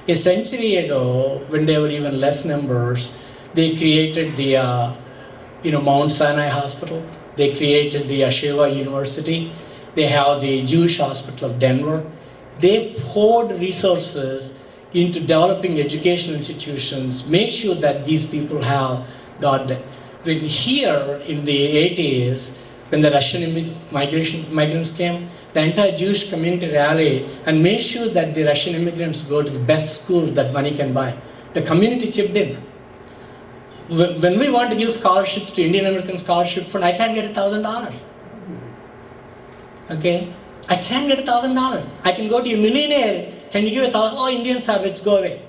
A century ago, when there were even less numbers, they created the Mount Sinai Hospital. They created the Yeshiva University. They have the Jewish Hospital of Denver. They poured resources into developing educational institutions, make sure that these people have got that. When here in the 80s, when the Russian migrants came, the entire Jewish community rallied and made sure that the Russian immigrants go to the best schools that money can buy. The community chipped in. When we want to give scholarships to Indian American Scholarship Fund, I can't get $1,000. Okay? I can't get $1,000. I can go to a millionaire Can you give 1,000? Oh, Indians are rich, go away.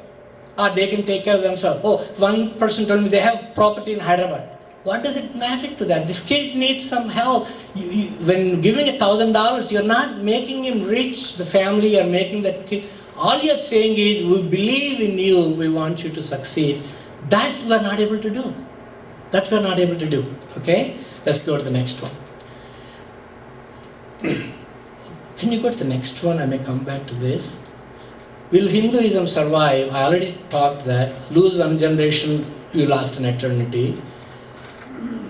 Or they can take care of themselves. Oh, one person told me they have property in Hyderabad. What does it matter to that? This kid needs some help. When giving $1,000, you're not making him rich, the family, you're making that kid. All you're saying is, we believe in you, we want you to succeed. That we're not able to do. That we're not able to do. Okay? Let's go to the next one. Can you go to the next one? I may come back to this. Will Hinduism survive? I already talked that. Lose one generation, you last an eternity.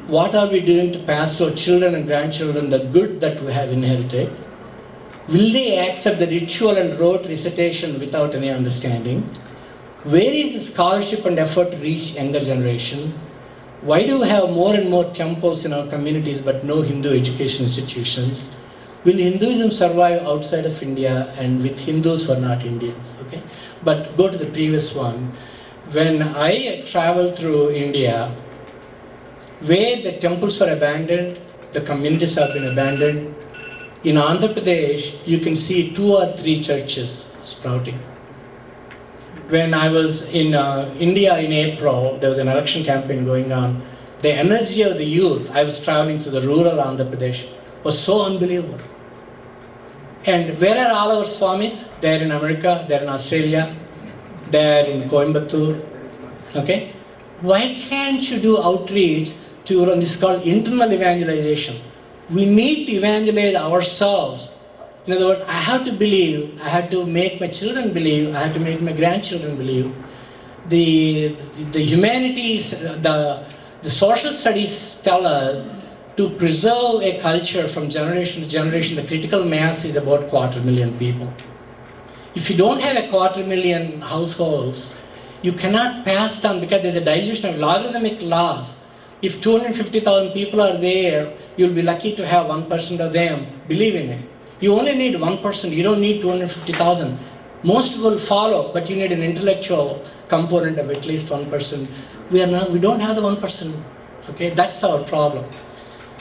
What are we doing to pass to our children and grandchildren the good that we have inherited? Will they accept the ritual and rote recitation without any understanding? Where is the scholarship and effort to reach younger generation? Why do we have more and more temples in our communities but no Hindu education institutions? Will Hinduism survive outside of India and with Hindus who are not Indians? Okay? But go to the previous one. When I traveled through India, where the temples were abandoned, the communities have been abandoned. In Andhra Pradesh, you can see 2 or 3 churches sprouting. When I was in India in April, there was an election campaign going on. The energy of the youth, I was traveling to the rural Andhra Pradesh, was so unbelievable. And where are all our Swamis? They're in America, they're in Australia, they're in Coimbatore. Okay? Why can't you do outreach to, this is called internal evangelization. We need to evangelize ourselves. In other words, I have to believe, I have to make my children believe, I have to make my grandchildren believe. The humanities, the social studies tell us to preserve a culture from generation to generation, the critical mass is about 250,000 people. If you don't have a 250,000 households, you cannot pass down because there's a dilution of logarithmic laws. If 250,000 people are there, you'll be lucky to have 1% of them believe in it. You only need 1%, you don't need 250,000. Most will follow, but you need an intellectual component of at least 1%. We don't have the 1%. Okay, that's our problem.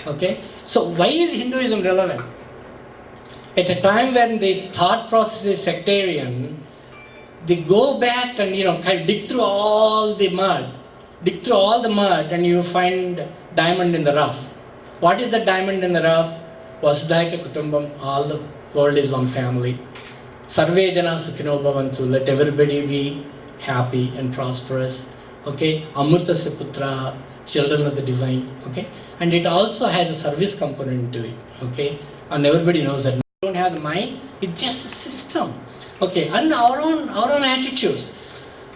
Okay, so why is Hinduism relevant? At a time when the thought process is sectarian, they go back and kind of dig through all the mud, and you find diamond in the rough. What is the diamond in the rough? Vasudhaika Kutumbam, all the world is one family. Sarve Jana Sukhino Bhavantu, let everybody be happy and prosperous. Okay, Amrita Putra, children of the divine. Okay, and it also has a service component to it. Okay, and everybody knows that. We don't have the mind, it's just a system. Okay, and our own attitudes.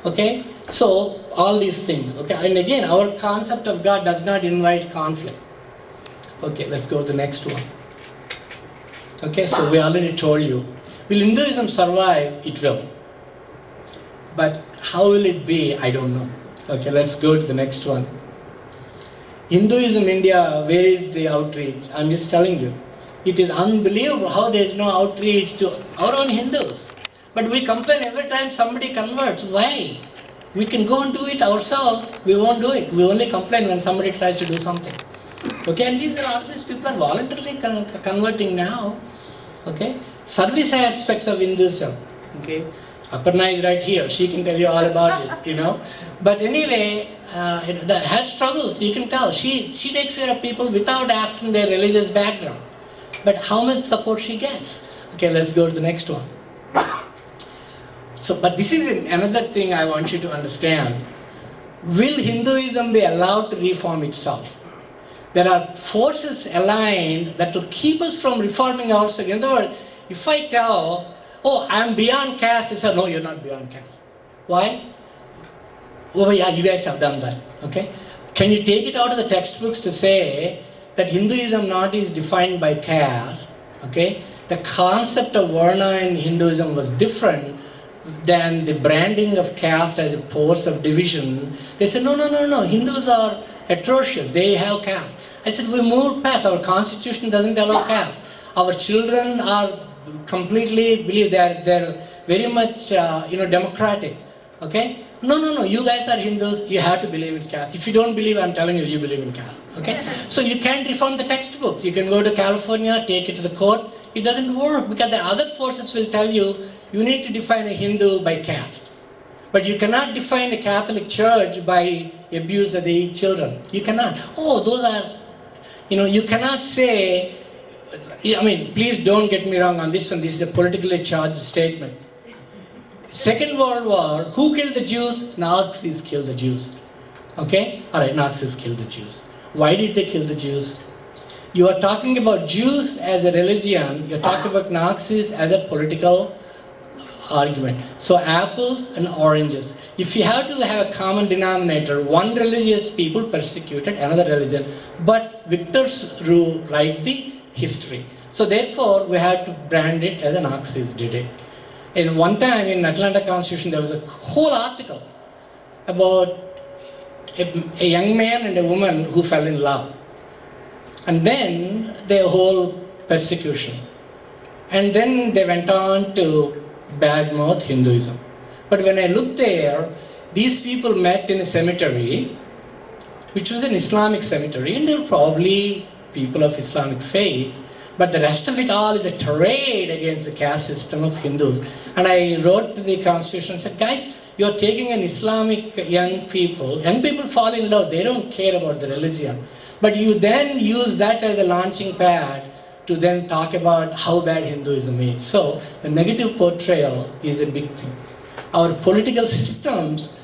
Okay, so all these things. Okay, and again, our concept of God does not invite conflict. Okay, let's go to the next one. Okay, so we already told you. Will Hinduism survive? It will. But how will it be? I don't know. Okay, let's go to the next one. Hinduism India, where is the outreach? I'm just telling you. It is unbelievable how there is no outreach to our own Hindus. But we complain every time somebody converts. Why? We can go and do it ourselves. We won't do it. We only complain when somebody tries to do something. Okay, and all these people are voluntarily converting now. Okay, service aspects of Hinduism. Okay, Aparna is right here. She can tell you all about it. But anyway, her struggles, you can tell. She takes care of people without asking their religious background. But how much support she gets? Okay, let's go to the next one. So, but this is another thing I want you to understand. Will Hinduism be allowed to reform itself? There are forces aligned that will keep us from reforming ourselves. In other words, if I tell, oh, I'm beyond caste, they say, no, you're not beyond caste. Why? Oh, yeah, you guys have done that. Okay? Can you take it out of the textbooks to say that Hinduism not is defined by caste? Okay? The concept of Varna in Hinduism was different than the branding of caste as a force of division. They said, no, Hindus are atrocious, they have caste. I said, we moved past, our constitution doesn't allow caste. Our children are completely, believe they're very much, democratic. Okay? No, you guys are Hindus, you have to believe in caste. If you don't believe, I'm telling you, you believe in caste. Okay? So you can't reform the textbooks. You can go to California, take it to the court. It doesn't work because the other forces will tell you, you need to define a Hindu by caste. But you cannot define a Catholic church by abuse of the children. You cannot. Oh, those are, you cannot say, please don't get me wrong on this one. This is a politically charged statement. Second World War, who killed the Jews? Nazis killed the Jews. Okay? Alright, Nazis killed the Jews. Why did they kill the Jews? You are talking about Jews as a religion, you are talking about Nazis as a political argument. So apples and oranges. If you have to have a common denominator, one religious people persecuted another religion, but victors write the history. So therefore, we had to brand it as the Nazis did it. And one time in Atlanta Constitution, there was a whole article about a young man and a woman who fell in love. And then the whole persecution. And then they went on to badmouth Hinduism. But when I looked there, these people met in a cemetery, which was an Islamic cemetery, and they were probably people of Islamic faith. But the rest of it all is a tirade against the caste system of Hindus. And I wrote to the Constitution and said, guys, you're taking an Islamic young people fall in love, they don't care about the religion. But you then use that as a launching pad to then talk about how bad Hinduism is. So the negative portrayal is a big thing. Our political systems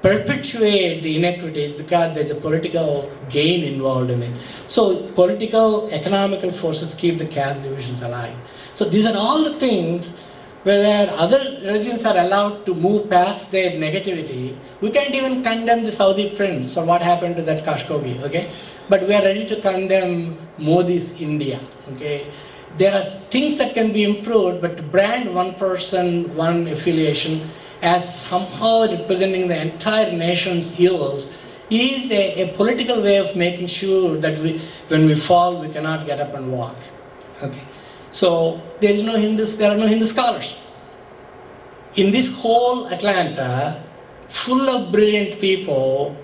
perpetuate the inequities because there's a political gain involved in it. So political, economical forces keep the caste divisions alive. So these are all the things where other religions are allowed to move past their negativity. We can't even condemn the Saudi prince for what happened to that Khashoggi, okay? But we are ready to condemn Modi's India, okay? There are things that can be improved, but to brand one person, one affiliation as somehow representing the entire nation's ills is a political way of making sure that when we fall, we cannot get up and walk, okay? So there are no Hindu scholars. In this whole Atlanta, full of brilliant people,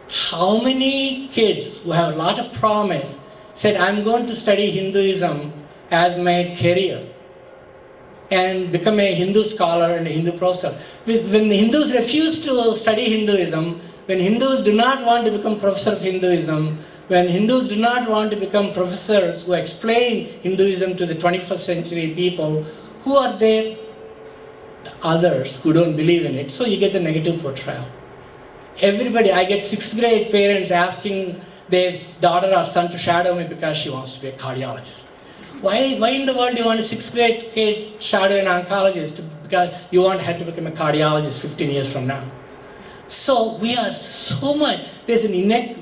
how many kids who have a lot of promise said, I'm going to study Hinduism as my career and become a Hindu scholar and a Hindu professor. When the Hindus refuse to study Hinduism, when Hindus do not want to become professor of Hinduism, when Hindus do not want to become professors who explain Hinduism to the 21st century people, who are there? The others who don't believe in it. So you get the negative portrayal. Everybody, I get 6th grade parents asking their daughter or son to shadow me because she wants to be a cardiologist. Why in the world do you want a 6th grade kid shadow an oncologist? Because you want her to become a cardiologist 15 years from now. So we are so much, there's an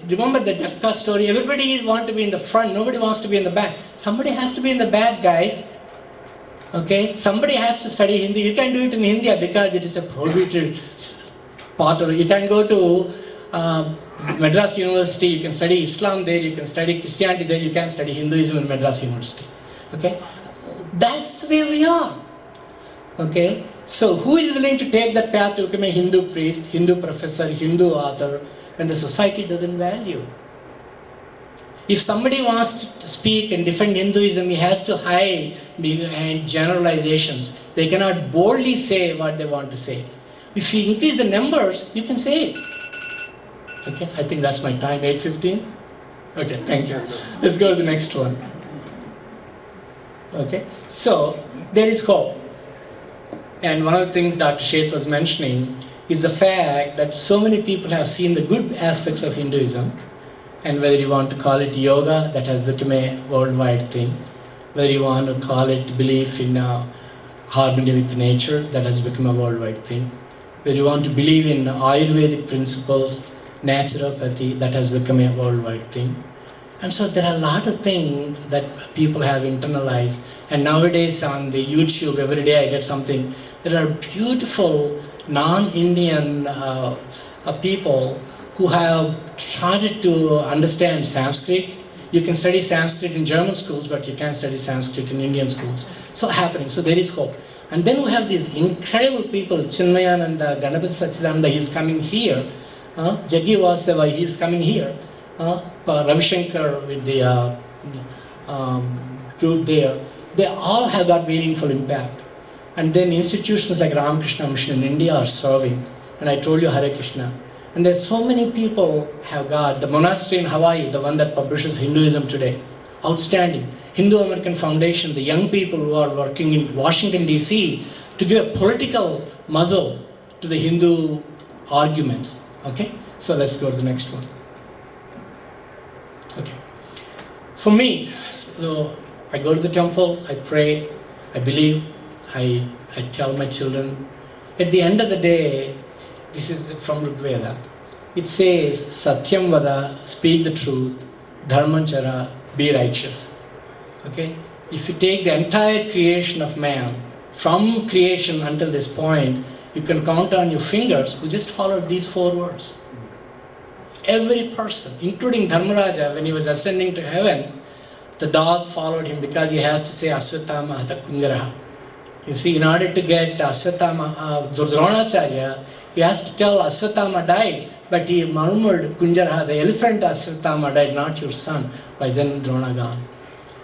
remember the Jatka story, everybody wants to be in the front, nobody wants to be in the back. Somebody has to be in the back, guys. Okay, somebody has to study Hindi. You can do it in India because it is a prohibited part of it. You can go to Madras University, you can study Islam there, you can study Christianity there, you can study Hinduism in Madras University. Okay, that's the way we are. Okay, so who is willing to take that path to become a Hindu priest, Hindu professor, Hindu author, when the society doesn't value? If somebody wants to speak and defend Hinduism, he has to hide behind generalizations. They cannot boldly say what they want to say. If you increase the numbers, you can say it. Okay, I think that's my time, 8:15. Okay, thank you. Let's go to the next one. Okay, so there is hope. And one of the things Dr. Sheth was mentioning is the fact that so many people have seen the good aspects of Hinduism, and whether you want to call it yoga, that has become a worldwide thing, whether you want to call it belief in harmony with nature, that has become a worldwide thing, whether you want to believe in Ayurvedic principles, naturopathy, that has become a worldwide thing. And so there are a lot of things that people have internalized, and nowadays on the YouTube, every day I get something. There are beautiful non-Indian people who have tried to understand Sanskrit. You can study Sanskrit in German schools, but you can't study Sanskrit in Indian schools. So happening, so there is hope. And then we have these incredible people, Chinmayananda, Ganapati Sachidananda, he's coming here. Jaggi Vasudeva, he's coming here. Ravi Shankar with the group there. They all have got meaningful impact. And then institutions like Ramakrishna Mission in India are serving. And I told you Hare Krishna. And there's so many people have got the monastery in Hawaii, the one that publishes Hinduism today. Outstanding. Hindu American Foundation, the young people who are working in Washington DC to give a political muzzle to the Hindu arguments. Okay? So let's go to the next one. Okay. For me, so I go to the temple, I pray, I believe, I tell my children. At the end of the day, this is from Rig Veda. It says, Satyam Vada, speak the truth, Dharmanchara, be righteous. Okay? If you take the entire creation of man, from creation until this point, you can count on your fingers who just followed these 4 words. Every person, including Dharmaraja, when he was ascending to heaven, the dog followed him because he has to say Asvatthama Hata Kunjaraha. You see, in order to get Asvatthama, Dronacharya, he has to tell Asvatthama died, but he murmured Kunjaraha, the elephant Asvatthama died, not your son. By then Drona gone.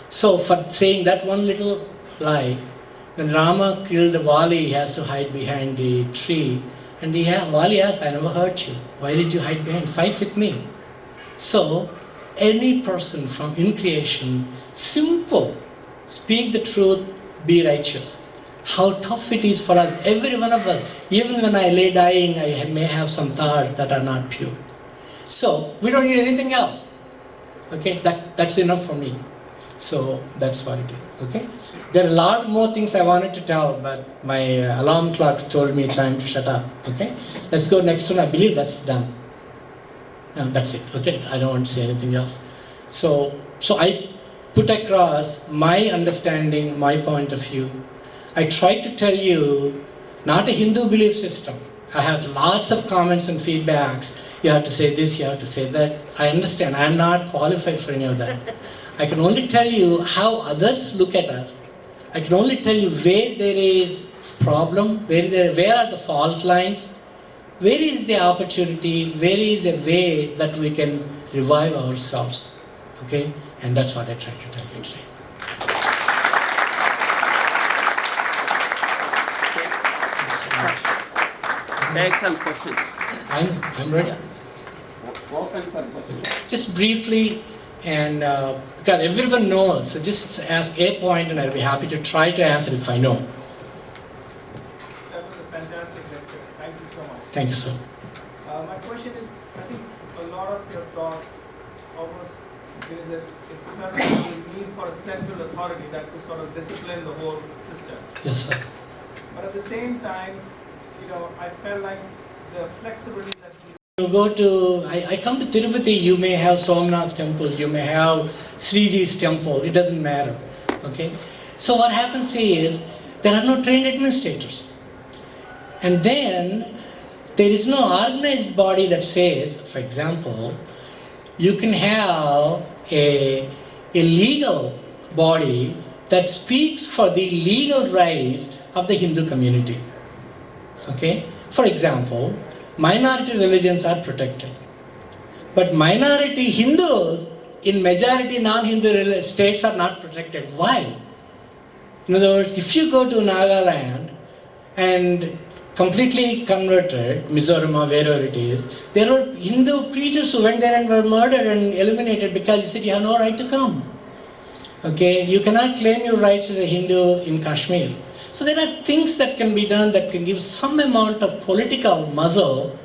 So for saying that one little lie, when Rama killed Vali, he has to hide behind the tree. And Vali asked, I never hurt you. Why did you hide behind? Fight with me. So, any person from in creation, simple, speak the truth, be righteous. How tough it is for us, every one of us. Even when I lay dying, I may have some thoughts that are not pure. So, we don't need anything else. Okay, that's enough for me. So, that's what it is. Okay. There are a lot more things I wanted to tell, but my alarm clocks told me time to shut up. Okay? Let's go next one. I believe that's done. No, that's it. Okay? I don't want to say anything else. So I put across my understanding, my point of view. I tried to tell you, not a Hindu belief system. I had lots of comments and feedbacks. You have to say this, you have to say that. I understand. I am not qualified for any of that. I can only tell you how others look at us. I can only tell you where there is problem, where are the fault lines, where is the opportunity, where is a way that we can revive ourselves. Okay? And that's what I tried to tell you today. Take some questions. I'm ready. Open for questions. Just briefly, and because everyone knows, so just ask a point and I'll be happy to try to answer if I know. That was a fantastic lecture. Thank you so much. Thank you, sir. My question is, I think a lot of your talk almost it's kind of a need for a central authority that could sort of discipline the whole system. Yes, sir. But at the same time, I felt like the flexibility that You go to, I come to Tirupati, you may have Somnath temple, you may have Sriji's temple, it doesn't matter. Okay? So what happens is, there are no trained administrators. And then, there is no organized body that says, for example, you can have a legal body that speaks for the legal rights of the Hindu community. Okay? For example, minority religions are protected. But minority Hindus in majority non-Hindu states are not protected. Why? In other words, if you go to Nagaland and completely converted, Mizoram or wherever it is, there are Hindu preachers who went there and were murdered and eliminated because he said you have no right to come. Okay, you cannot claim your rights as a Hindu in Kashmir. So there are things that can be done that can give some amount of political muzzle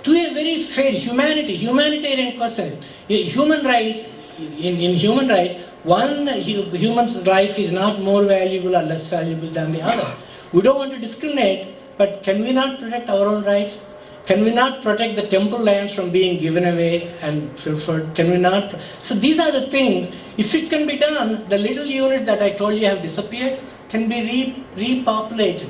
to a very fair humanitarian question. Human rights, in human rights, one human's life is not more valuable or less valuable than the other. We don't want to discriminate, but can we not protect our own rights? Can we not protect the temple lands from being given away and pilfered? Can we not? So these are the things, if it can be done, the little unit that I told you have disappeared, can be repopulated.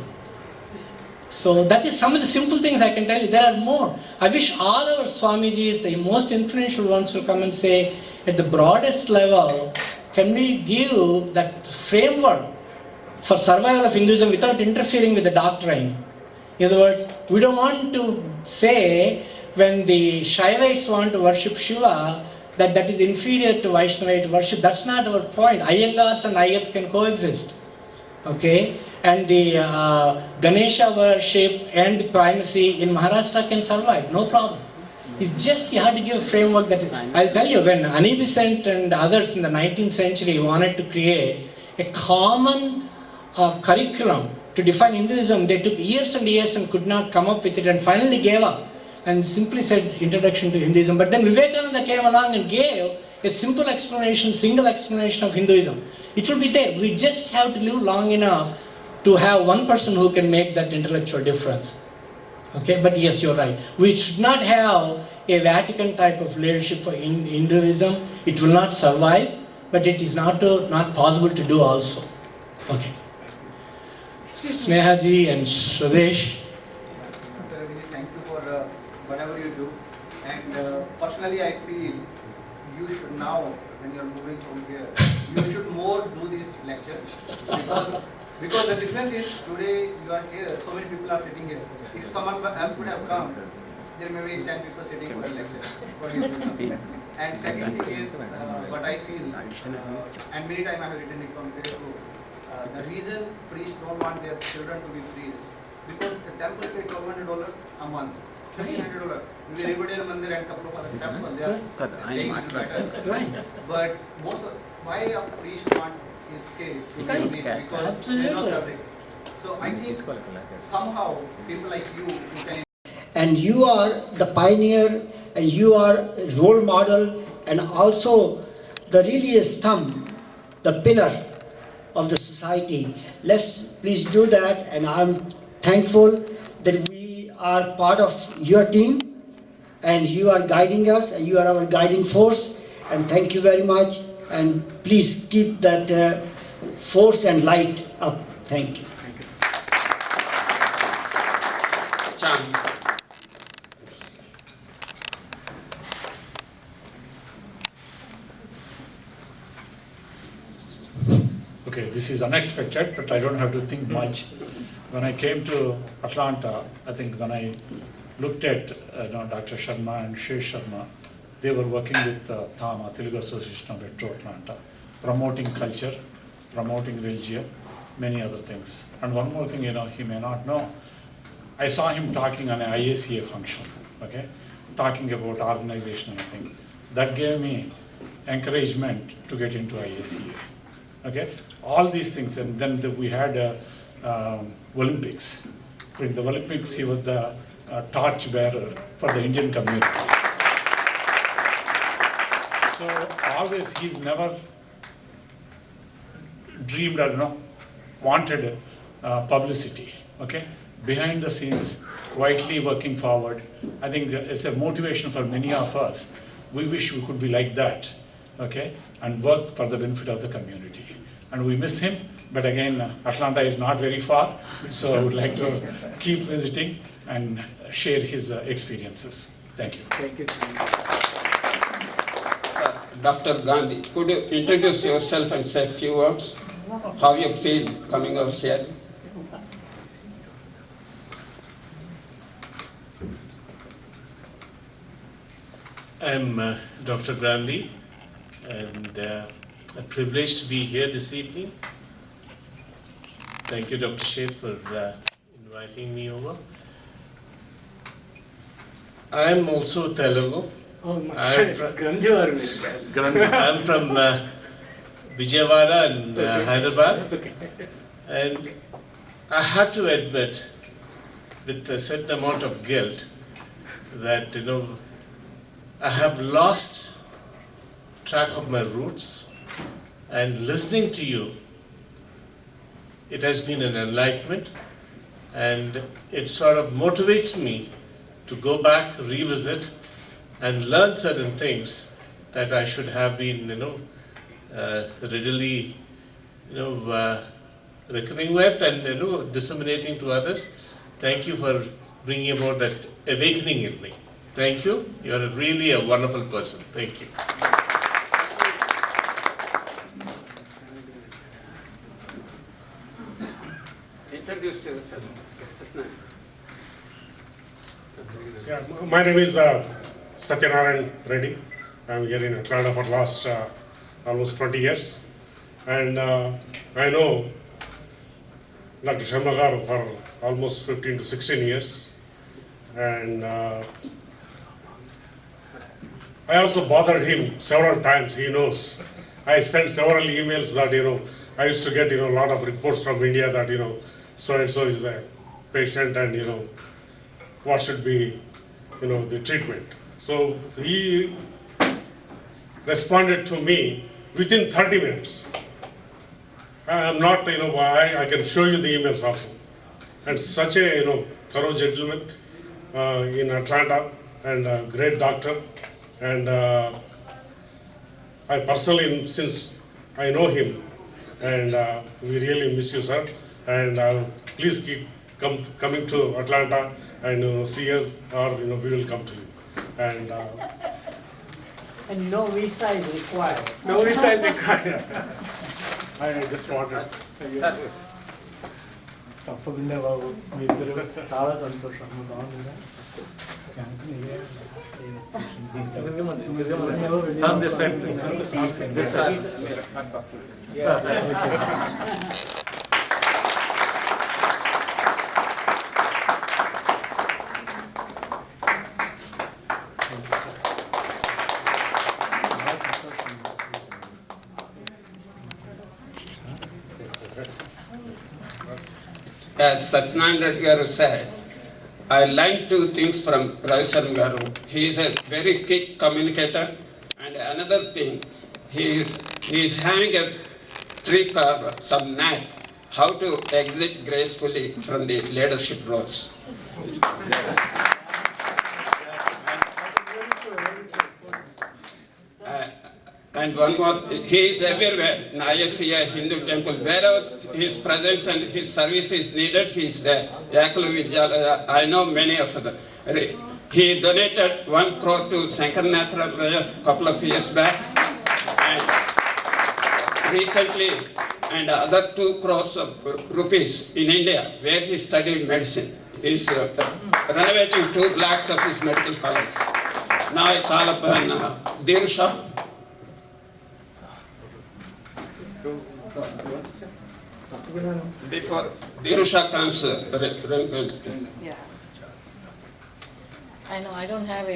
So that is some of the simple things I can tell you. There are more. I wish all our Swamijis, the most influential ones, will come and say, at the broadest level, can we give that framework for survival of Hinduism without interfering with the doctrine? In other words, we don't want to say when the Shaivites want to worship Shiva, that is inferior to Vaishnavite worship. That's not our point. Iyengars and Iyers can coexist. Okay? and the Ganesha worship and the primacy in Maharashtra can survive, no problem. It's just you have to give a framework that, I'll tell you, when Ani Besant and others in the 19th century wanted to create a common curriculum to define Hinduism, they took years and years and could not come up with it and finally gave up and simply said Introduction to Hinduism. But then Vivekananda came along and gave a simple explanation, single explanation of Hinduism. It will be there. We just have to live long enough to have one person who can make that intellectual difference. Okay, but yes, you're right. We should not have a Vatican type of leadership for Hinduism. It will not survive, but it is not possible to do also. Okay. Snehaji and Swadesh. Mr. Ravi, thank you for whatever you do. And personally, I feel you should now, when you are moving from here, you should more do these lectures. Because the difference is, today you are here, so many people are sitting here. If someone else would have come, there may be 10 people sitting for a lecture. And second thing is, what I feel, and many times I have written it on Facebook, the reason priests don't want their children to be priests, because the temple pays $1,200 a month. $1,500. We are every day in the mandir and couple of other temples, they are paying better. But why a priest want his kid to be a priest? Because there is no salary. So I think somehow people like you can. And you are the pioneer, and you are a role model, and also the really thumb, the pillar of the society. Let's please do that, and I'm thankful that we are part of your team, and you are guiding us, and you are our guiding force, and thank you very much, and please keep that force and light up. Thank you. Thank you, sir. Chan. Okay, this is unexpected, but I don't have to think much. When I came to Atlanta, I think when I looked at Dr. Sharma and Shesh Sharma, they were working with TAMA, Telugu Association of Metro Atlanta, promoting culture, promoting religion, many other things. And one more thing, he may not know, I saw him talking on an IACA function, okay, talking about organization and thing. That gave me encouragement to get into IACA. Okay, all these things, and then we had Olympics. In the Olympics, he was the torch bearer for the Indian community. So always, he's never dreamed or wanted publicity. Okay, behind the scenes, quietly working forward. I think it's a motivation for many of us. We wish we could be like that. Okay, and work for the benefit of the community. And we miss him, but again, Atlanta is not very far, so I would like to keep visiting and share his experiences. Thank you. Thank you. Dr. Gandhi, could you introduce yourself and say a few words? How you feel coming over here? I'm Dr. Gandhi, and a privilege to be here this evening. Thank you, Dr. Sheth, for inviting me over. I'm also Telugu. I'm from Vijayawada and Hyderabad. And I have to admit, with a certain amount of guilt, that I have lost track of my roots. And listening to you, it has been an enlightenment, and it sort of motivates me to go back, revisit, and learn certain things that I should have been, readily, reckoning with and disseminating to others. Thank you for bringing about that awakening in me. Thank you. You are really a wonderful person. Thank you. Introduce yourself. Yeah, my name is Satyanarayan Reddy. I'm here in Atlanta for last almost 20 years. And I know Dr. Sharma garu for almost 15 to 16 years. And I also bothered him several times, he knows. I sent several emails that, I used to get, a lot of reports from India that, so-and-so is a patient and, what should be, the treatment. So he responded to me within 30 minutes. I am not, I can show you the emails also. And such a, thorough gentleman in Atlanta and a great doctor. And I personally, since I know him, and we really miss you, sir. And please keep coming to Atlanta and see us, or we will come to you. And no visa is required. No visa is required. I just wanted. తప్పకుండా బాబు మీ ఇద్దరు చాలా సంతోషం బాగుందా As Satyanarayana Garu said, I learned two things from Ravi Sarma Garu. He is a very quick communicator, and another thing, he is having a trick or some knack how to exit gracefully from the leadership roles. And one more, he is everywhere in ISCA Hindu temple. Wherever his presence and his service is needed, he is there. I know many of them. He donated 1 crore to Sankarnathra a couple of years back. And recently, and other 2 crores of rupees in India, where he studied medicine. He is renovating 2 blocks of his medical college. Now I call upon Dirusha. Before Dirusha comes, yeah. I know I don't have a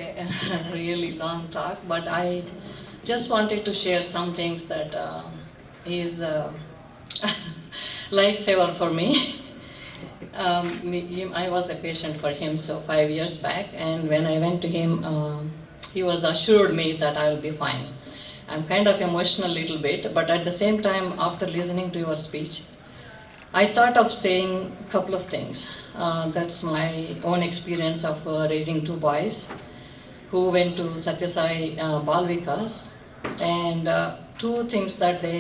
really long talk, but I just wanted to share some things that is a lifesaver for me. I was a patient for him 5 years back, and when I went to him, he was assured me that I will be fine. I'm kind of emotional a little bit, but at the same time, after listening to your speech, I thought of saying a couple of things. That's my own experience of raising 2 boys who went to Satyasai Balvikas, and 2 things that they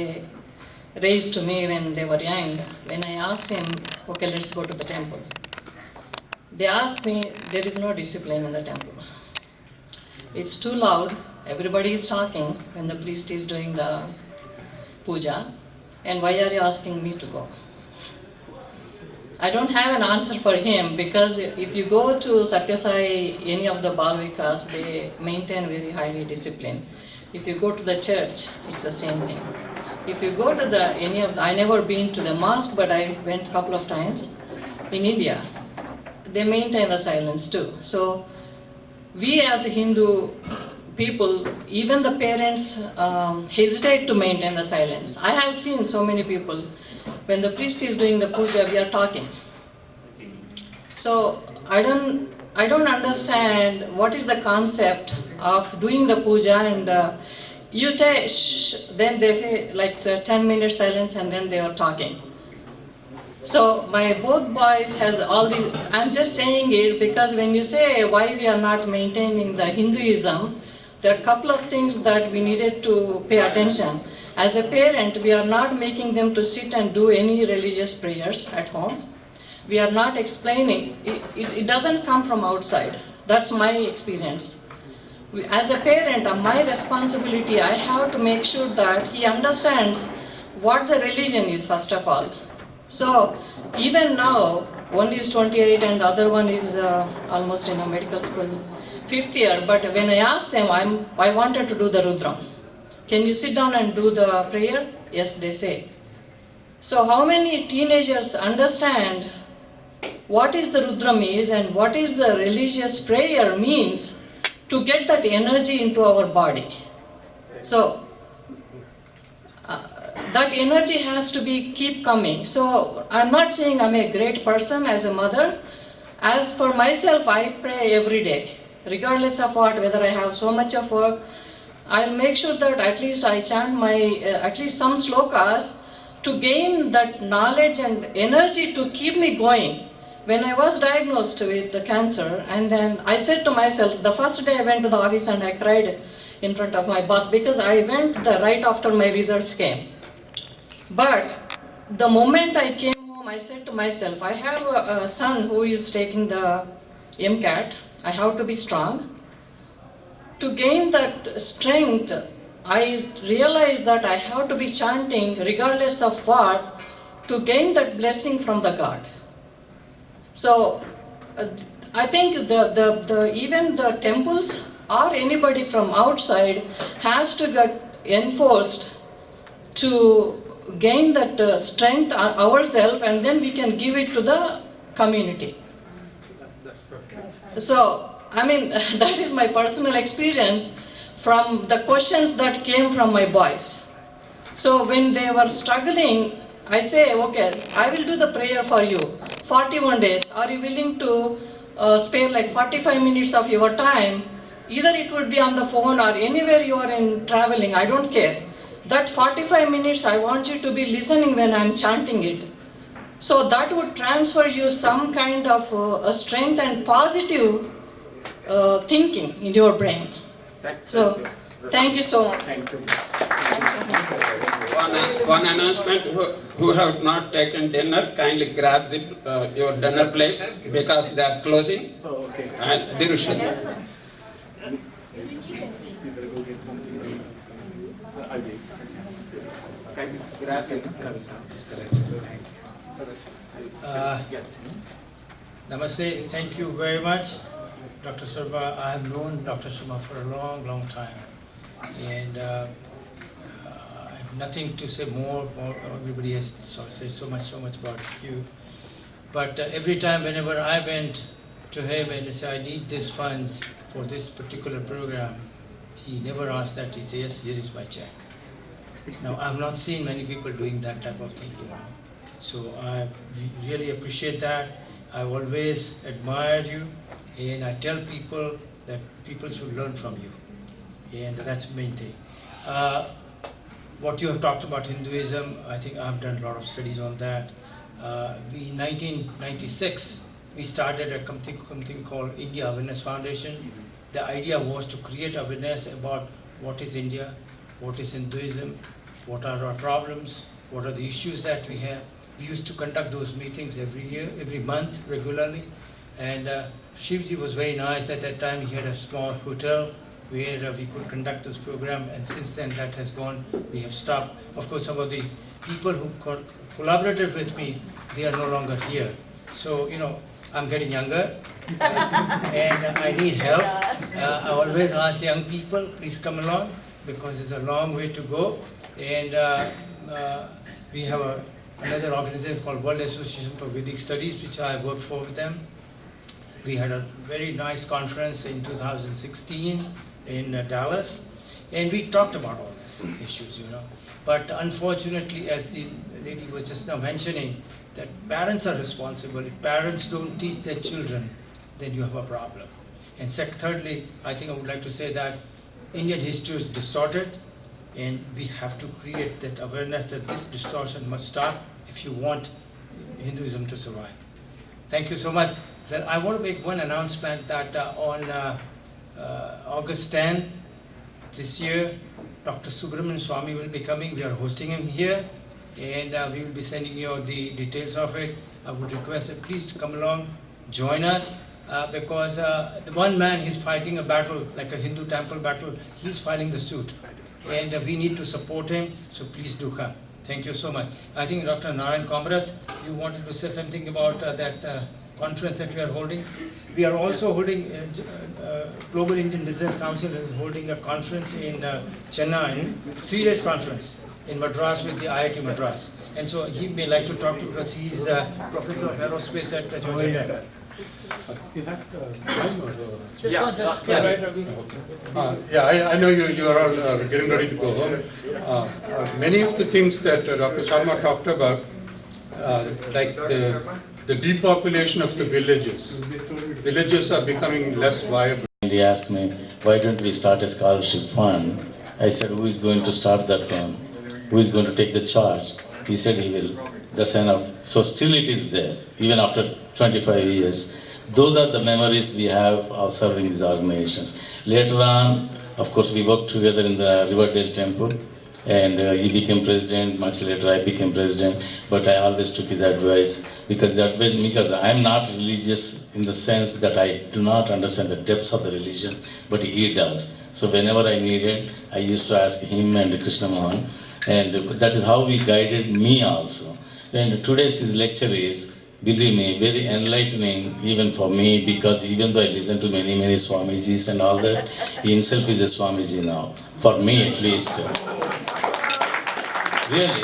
raised to me when they were young. When I asked him, okay, let's go to the temple, they asked me, there is no discipline in the temple. It's too loud, everybody is talking when the priest is doing the puja, and why are you asking me to go? I don't have an answer for him, because if you go to Satyasai, any of the Balvikas, they maintain very highly discipline. If you go to the church, it's the same thing. If you go to I never been to the mosque, but I went a couple of times in India. They maintain the silence too. So we as a Hindu people, even the parents hesitate to maintain the silence. I have seen so many people, when the priest is doing the puja, we are talking. So I don't understand what is the concept of doing the puja, and you say shh, then they say like 10 minutes silence, and then they are talking. So my both boys has all these. I'm just saying it because when you say why we are not maintaining the Hinduism, there are a couple of things that we needed to pay attention. As a parent, we are not making them to sit and do any religious prayers at home. We are not explaining. It doesn't come from outside. That's my experience. As a parent, my responsibility, I have to make sure that he understands what the religion is, first of all. So even now, one is 28 and the other one is almost in a medical school, 5th year. But when I asked them, I wanted to do the Rudram. Can you sit down and do the prayer? Yes, they say. So how many teenagers understand what is the Rudram is and what is the religious prayer means to get that energy into our body? So that energy has to be keep coming. So I'm not saying I'm a great person as a mother. As for myself, I pray every day, regardless of what, whether I have so much of work. I'll make sure that at least I chant my, at least some slokas to gain that knowledge and energy to keep me going. When I was diagnosed with the cancer, and then I said to myself, the first day I went to the office and I cried in front of my boss because I went right after my results came. But the moment I came home, I said to myself, I have a son who is taking the MCAT. I have to be strong. To gain that strength, I realized that I have to be chanting regardless of what to gain that blessing from the God. So I think even the temples or anybody from outside has to get enforced to gain that strength ourselves, and then we can give it to the community. So, I mean, that is my personal experience from the questions that came from my boys. So when they were struggling, I say, okay, I will do the prayer for you. 41 days, are you willing to spare like 45 minutes of your time? Either it would be on the phone or anywhere you are in traveling, I don't care. That 45 minutes, I want you to be listening when I'm chanting it. So that would transfer you some kind of a strength and positive thinking in your brain. So, thank you so much. Thank you. One announcement, who have not taken dinner, kindly grab your dinner plates because they are closing. Oh, okay. And Dirushan. Namaste, thank you very much. Dr. Sarma, I have known Dr. Sarma for a long, long time. And I have nothing to say more. Everybody has said so much about you. But every time, whenever I went to him and said, I need these funds for this particular program, he never asked that. He says, yes, here is my check. Now, I've not seen many people doing that type of thing, So I really appreciate that. I always admire you, and I tell people that people should learn from you, and that's the main thing. What you have talked about Hinduism, I think I've done a lot of studies on that. In 1996, we started a something called India Awareness Foundation. The idea was to create awareness about what is India, what is Hinduism, what are our problems, what are the issues that we have. We used to conduct those meetings every year, every month, regularly. And Shivji was very nice at that time. He had a small hotel where we could conduct this program. And since then, that has gone. We have stopped. Of course, some of the people who collaborated with me, they are no longer here. So, I'm getting younger, and I need help. I always ask young people, please come along, because it's a long way to go. And we have another organization called World Association for Vedic Studies, which I worked for with them. We had a very nice conference in 2016 in Dallas, and we talked about all these issues, But unfortunately, as the lady was just now mentioning, that parents are responsible. If parents don't teach their children, then you have a problem. And thirdly, I think I would like to say that Indian history is distorted, and we have to create that awareness that this distortion must stop if you want Hinduism to survive. Thank you so much. Then I want to make one announcement that on August 10 this year, Dr. Subramanian Swami will be coming. We are hosting him here, and we will be sending you the details of it. I would request that please come along, join us, because the one man, he's fighting a battle, like a Hindu temple battle. He's fighting the suit, and we need to support him, so please do come. Thank you so much. I think Dr. Narayan Kamrat, you wanted to say something about that conference that we are holding. We are also holding, Global Indian Business Council is holding a conference in Chennai, 3 days conference in Madras with the IIT Madras. And so he may like to talk to us. He's professor of aerospace at Georgia Tech. I know you are all getting ready to go home. Many of the things that Dr. Sarma talked about, like the depopulation of the villages. Villages are becoming less viable. And he asked me, why don't we start a scholarship fund? I said, who is going to start that fund? Who is going to take the charge? He said he will. That's enough. So still it is there, even after 25 years. Those are the memories we have of serving these organizations. Later on, of course, we worked together in the Riverdale Temple, and he became president. Much later, I became president, but I always took his advice because I'm not religious in the sense that I do not understand the depths of the religion, but he does. So whenever I needed, I used to ask him and Krishna Mohan, and that is how he guided me also. And today's lecture is, believe me, very enlightening even for me, because even though I listen to many Swamijis and all that, he himself is a Swamiji now, for me at least. Really,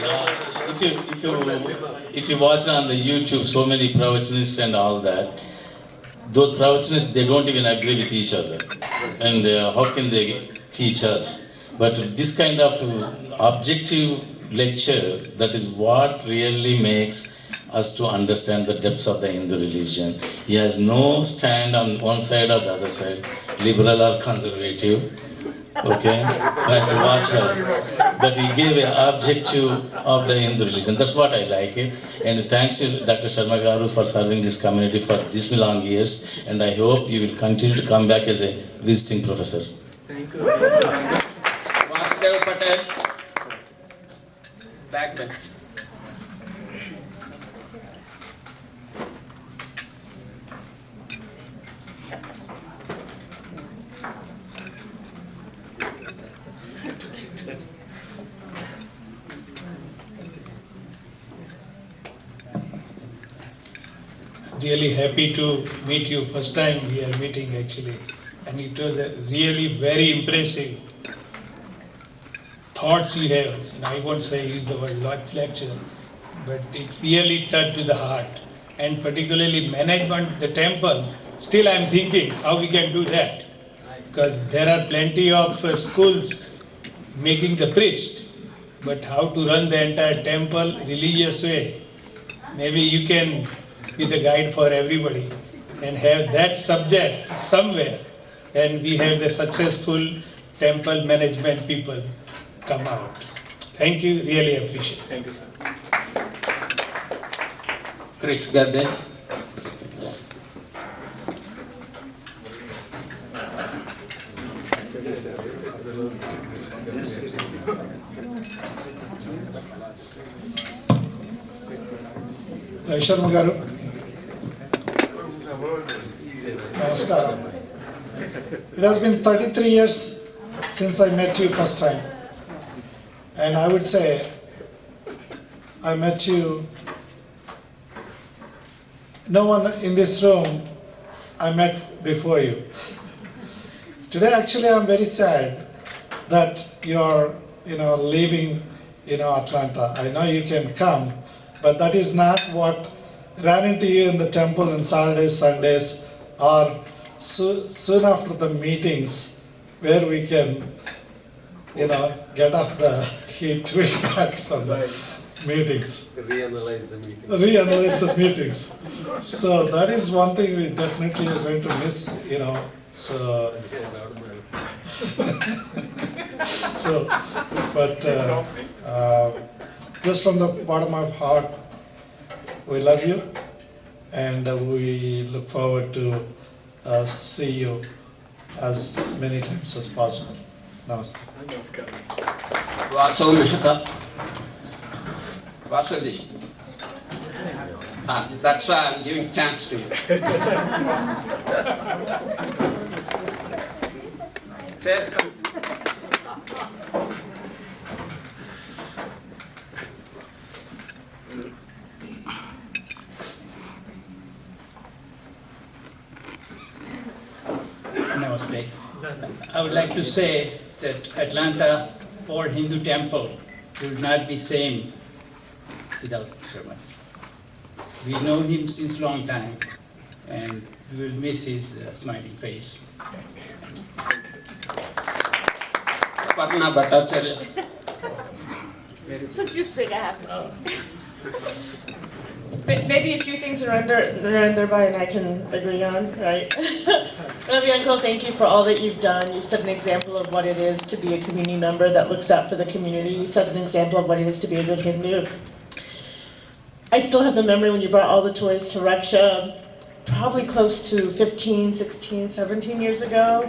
if you watch on the YouTube, so many pravachanists and all that, those pravachanists, they don't even agree with each other. And how can they teach us? But this kind of objective lecture, that is what really makes us to understand the depths of the Hindu religion. He has no stand on one side or the other side, liberal or conservative. Okay, I have to watch her. But he gave an objective of the Hindu religion. That's what I like it. And thanks to Dr. Sharma Garu for serving this community for this long years. And I hope you will continue to come back as a visiting professor. Thank you. Vasudev Patel, backbench. Really happy to meet you. First time we are meeting actually, and it was a really very impressive thoughts you have. And I won't say use the word lecture, but it really touched to the heart, and particularly management the temple. Still I'm thinking how we can do that, because there are plenty of schools making the priest, but how to run the entire temple religious way. Maybe you can be the guide for everybody and have that subject somewhere, and we have the successful temple management people come out. Thank you, really appreciate it. Thank you, sir. Chris Gabe. Ravi Sarma garu. Namaskar. It has been 33 years since I met you first time. And I would say I met you, no one in this room I met before you. Today actually I'm very sad that you are leaving Atlanta. I know you can come, but that is not what ran into you in the temple on Saturdays, Sundays, or soon after the meetings where we can, get off the heat we got from the meetings. Reanalyze the meetings. So that is one thing we definitely are going to miss, so. Just from the bottom of our heart, we love you, and we look forward to see you as many times as possible. Namaste. Vasu Mishaka. Vasuji. That's why I'm giving chance to you. Say something. Namaste. I would like to say that Atlanta or Hindu temple would not be same without Sarma. We know him since long time, and we will miss his smiling face. Aparna Bhattacharya. Since you speak, I have to speak. Maybe a few things Narendra Bhai and I can agree on, right? Ravi Uncle, thank you for all that you've done. You've set an example of what it is to be a community member that looks out for the community. You set an example of what it is to be a good Hindu. I still have the memory when you brought all the toys to Raksha, probably close to 15, 16, 17 years ago,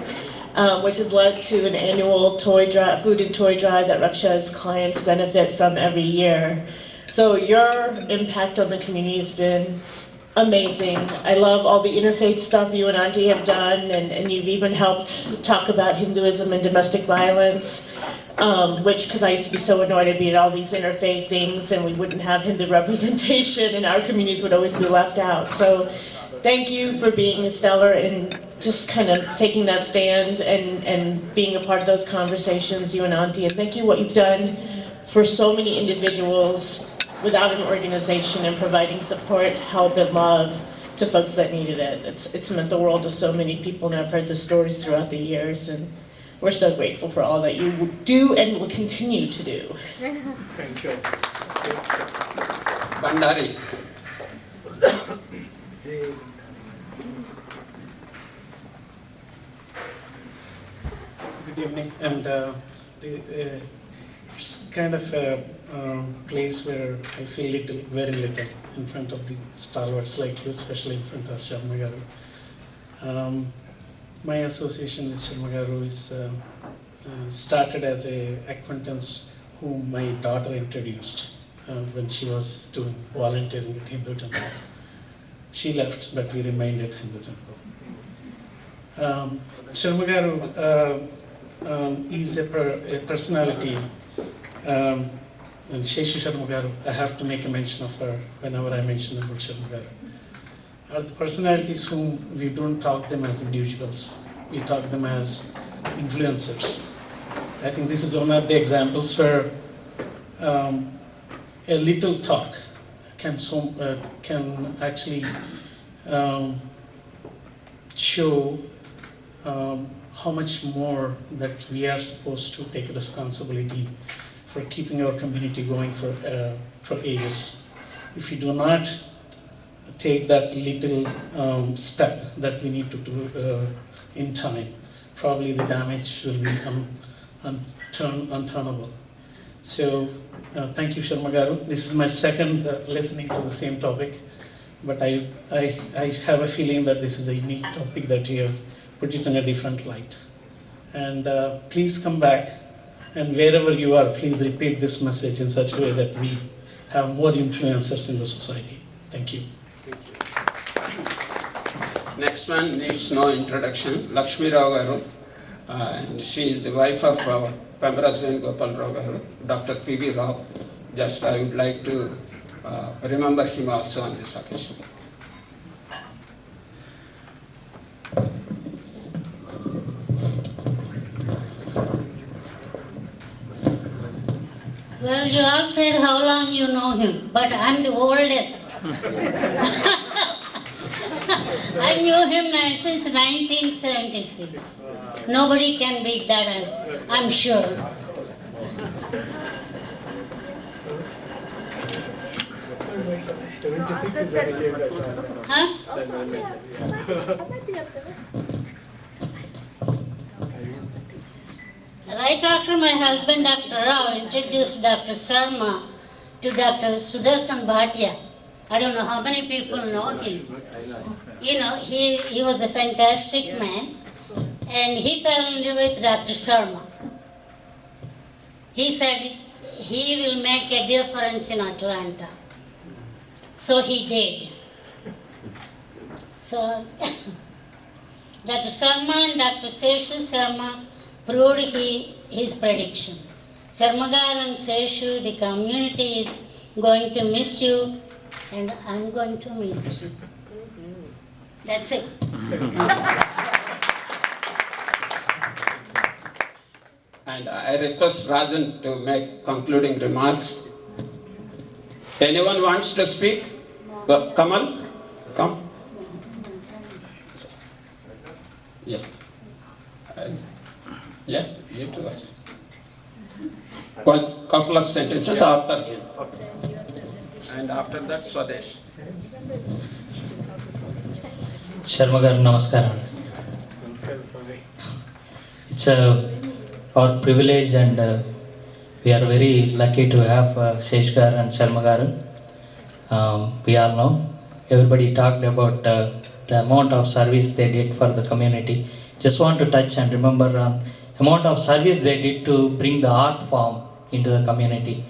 which has led to an annual toy drive, food and toy drive that Raksha's clients benefit from every year. So your impact on the community has been amazing. I love all the interfaith stuff you and Auntie have done, and you've even helped talk about Hinduism and domestic violence, because I used to be so annoyed I'd be at all these interfaith things and we wouldn't have Hindu representation and our communities would always be left out. So thank you for being stellar and just kind of taking that stand and being a part of those conversations, you and Auntie. And thank you what you've done for so many individuals without an organization and providing support, help, and love to folks that needed it. It's meant the world to so many people, and I've heard the stories throughout the years, and we're so grateful for all that you do and will continue to do. Thank you. Bandari. Good evening, and it's kind of a place where I feel very little in front of the stalwarts like you, especially in front of Sharma Garu. My association with Sharma Garu is started as an acquaintance whom my daughter introduced when she was doing volunteering at Hindu Temple. She left, but we remained at Hindu Temple. Sharma Garu is a personality, and Sheshu Sharma Garu, I have to make a mention of her whenever I mention about Sharma Garu, are the personalities whom we don't talk them as individuals, we talk them as influencers. I think this is one of the examples where a little talk can actually show how much more that we are supposed to take responsibility for keeping our community going for ages. If we do not take that little step that we need to do in time, probably the damage will be unturnable. So thank you, Sharma Garu. This is my second listening to the same topic, but I have a feeling that this is a unique topic that you have put it in a different light. And please come back, and wherever you are, please repeat this message in such a way that we have more influencers in the society. Thank you. Next one needs no introduction, Lakshmi Rao Garu, and she is the wife of Pembrasven Gopal Rao Garu, Dr. P.V. Rao. Just I would like to remember him also on this occasion. Well, you all said how long you know him, but I'm the oldest. I knew him since 1976. Nobody can beat that, I'm sure. Huh? Right after my husband, Dr. Rao, introduced Dr. Sarma to Dr. Sudarshan Bhatia. I don't know how many people know him. You know, he was a fantastic man, and he fell in love with Dr. Sarma. He said he will make a difference in Atlanta. So he did. So Dr. Sarma and Dr. Seshu Sarma proved his prediction. Sarmagar and Seshu, the community is going to miss you, and I'm going to miss you. That's it. And I request Rajan to make concluding remarks. Anyone wants to speak? Kamal, come. Yeah. Yeah, you too. One couple of sentences after him. And after that, Swadesh. Sharma garu, namaskaram. It's our privilege, and we are very lucky to have Sesh garu and Sharma garu. We all know, everybody talked about the amount of service they did for the community. Just want to touch and remember on amount of service they did to bring the art form into the community.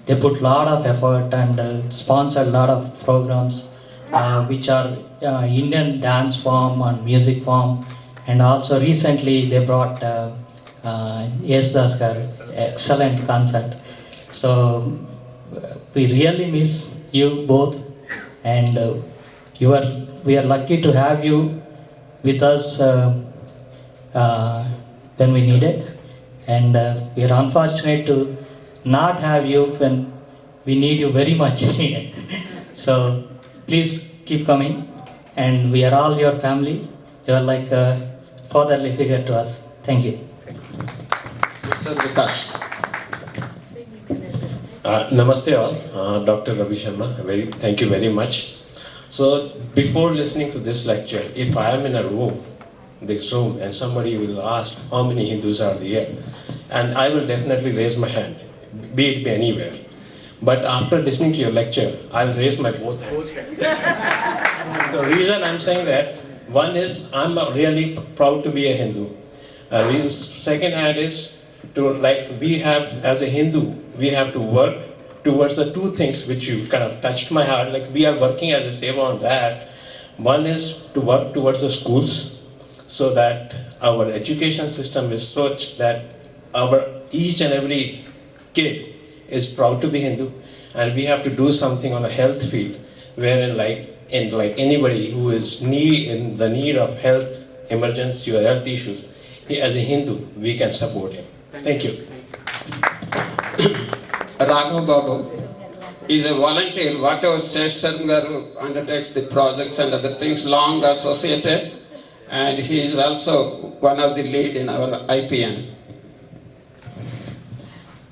They put a lot of effort and sponsored a lot of programs which are Indian dance form and music form, and also recently they brought Yes Das garu, excellent concert. So we really miss you both, and we are lucky to have you with us when we need it, and we are unfortunate to not have you when we need you very much. So please keep coming, and we are all your family. You are like a fatherly figure to us. Thank you. Mr. Vikash. Namaste all, Dr. Ravi Sarma, thank you very much. So before listening to this lecture, if I am in a room, and somebody will ask how many Hindus are there, and I will definitely raise my hand, be it anywhere. But after listening to your lecture, I'll raise my both hands. The reason I'm saying that, one is I'm really proud to be a Hindu. Second hand is we have, as a Hindu, we have to work towards the two things which you kind of touched my heart. Like we are working as a seva on that. One is to work towards the schools, so that our education system is such that each and every kid is proud to be Hindu, and we have to do something on a health field, wherein anybody who is in the need of health emergency or health issues, as a Hindu, we can support him. Thank you. Raghav Babu is a volunteer. Whatever Sesh Sarma garu undertakes the projects and other things, long associated, and he is also one of the lead in our IPN.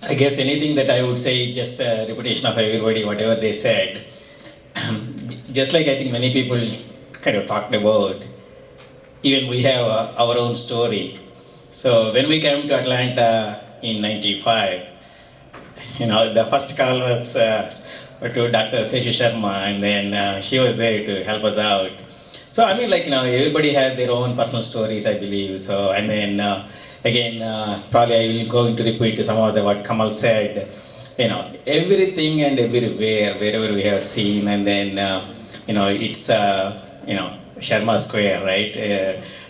I guess anything that I would say is just a repetition of everybody, whatever they said. Just like I think many people kind of talked about, even we have our own story. So when we came to Atlanta in '95, the first call was to Dr. Sesh Sharma, and then she was there to help us out. So I mean, everybody has their own personal stories, I believe. So, and then again, probably I will go into repeat some of what Kamal said. Everything and everywhere, wherever we have seen, and then it's Sharma Square, right?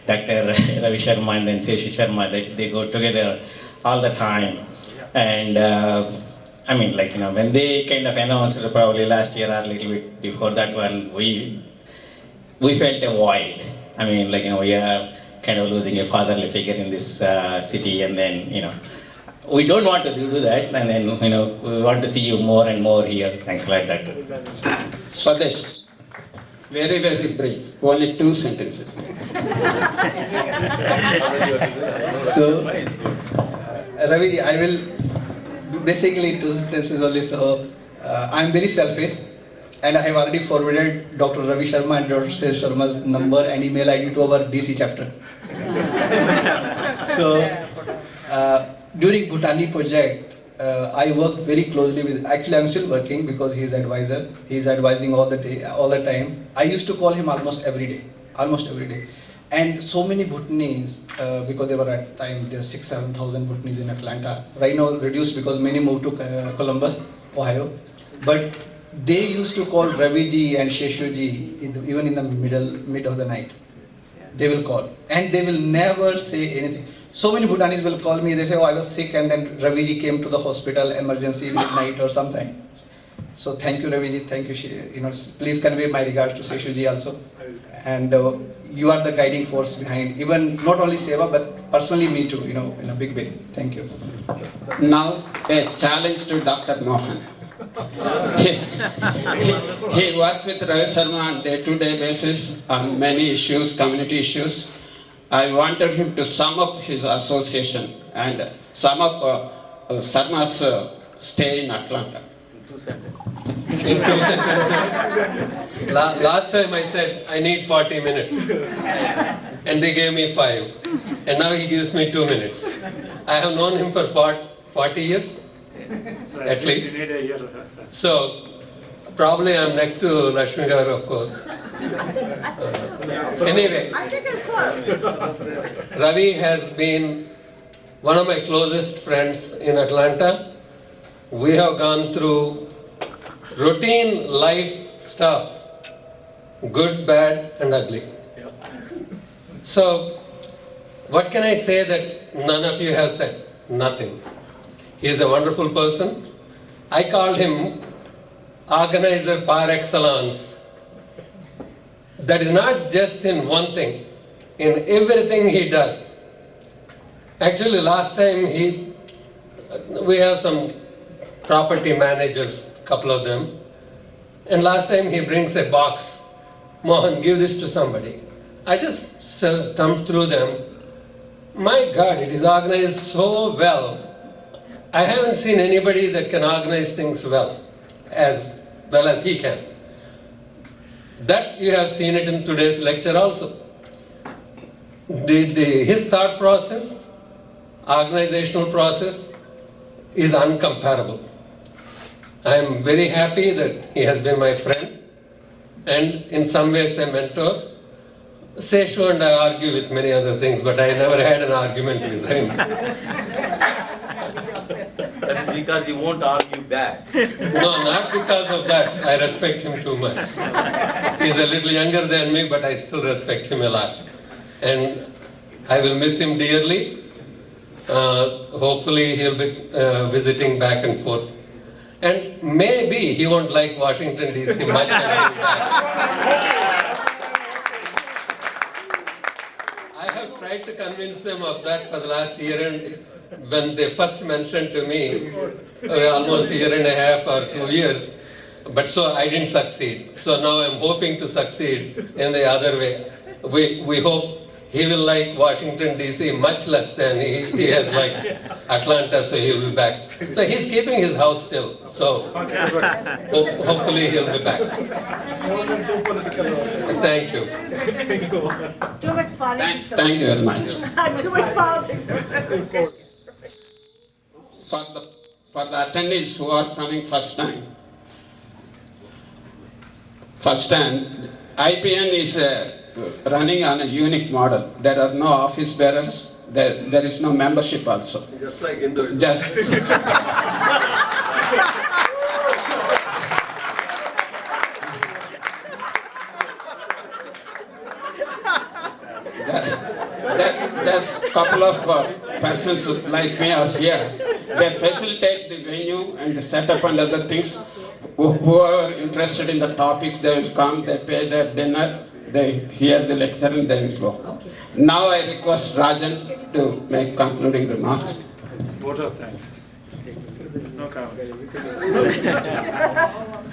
Dr. Ravi Sarma and then Sesh Sharma, they go together all the time. And I mean, when they kind of announced it, probably last year or a little bit before that one, we felt a void. I mean, we are kind of losing a fatherly figure in this city, and then, we don't want to do that, and then, we want to see you more and more here. Thanks a lot, Doctor. Swadesh, very, very brief, only 2 sentences. So, Ravi, I will basically 2 sentences only. So, I'm very selfish, and I have already forwarded Dr. Ravi Sarma and Dr. Sesh Sharma's number and email ID to our DC chapter. So, during Bhutani project, I worked very closely with, actually I'm still working because he is advisor. He is advising all the time. I used to call him almost every day. And so many Bhutanese, because there were at the time, there were 6,000-7,000 Bhutanese in Atlanta. Right now reduced because many moved to Columbus, Ohio. But they used to call Ravi ji and Sheshu ji even in the mid of the night. They will call, and they will never say anything. So many Bhutanese will call me, they say, oh, I was sick, and then Ravi ji came to the hospital, emergency midnight or something. So thank you, Ravi ji, thank you. Please convey my regards to Sheshu ji also. And you are the guiding force behind, even not only Seva, but personally me too, in a big way. Thank you. Now, a challenge to Dr. Mohan. He worked with Ravi Sarma on day-to-day basis on many issues, community issues. I wanted him to sum up his association and sum up Sarma's stay in Atlanta. In 2 sentences. In 2 sentences. Last time I said I need 40 minutes. And they gave me 5. And now he gives me 2 minutes. I have known him for 40 years, at least. So, probably I'm next to Lakshmi Garu, of course. Anyway, Ravi has been one of my closest friends in Atlanta. We have gone through routine life stuff, good, bad, and ugly. So, what can I say that none of you have said? Nothing. He is a wonderful person. I called him organizer par excellence. That is not just in one thing, in everything he does. Actually, last time we have some property managers, a couple of them, and last time he brings a box. Mohan, give this to somebody. I just thumbed through them. My God, it is organized so well. I haven't seen anybody that can organize things well as he can. That you have seen it in today's lecture also. His thought process, organizational process is uncomparable. I am very happy that he has been my friend and in some ways a mentor. Seshu and I argue with many other things, but I never had an argument with him. That is because he won't argue back. No, not because of that. I respect him too much. He's a little younger than me, but I still respect him a lot. And I will miss him dearly. Hopefully he'll be visiting back and forth. And maybe he won't like Washington, D.C. much. I have tried to convince them of that for the last year, and when they first mentioned to me, almost a year and a half or 2 years, but so I didn't succeed. So now I'm hoping to succeed in the other way. We hope he will like Washington, D.C. much less than he has liked Atlanta, so he'll be back. So he's keeping his house still, so hopefully he'll be back. Thank you. Too much politics. Thank you very much. Too much politics. For the attendees who are coming first time, IPN is running on a unique model. There are no office bearers. There is no membership also. Just like Hinduism. Just a couple of persons like me are here. They facilitate the venue and the setup and other things. Who are interested in the topics, they will come, they pay their dinner, they hear the lecture and they will go. Okay. Now I request Rajan to make concluding remarks. Vote of thanks. No comments.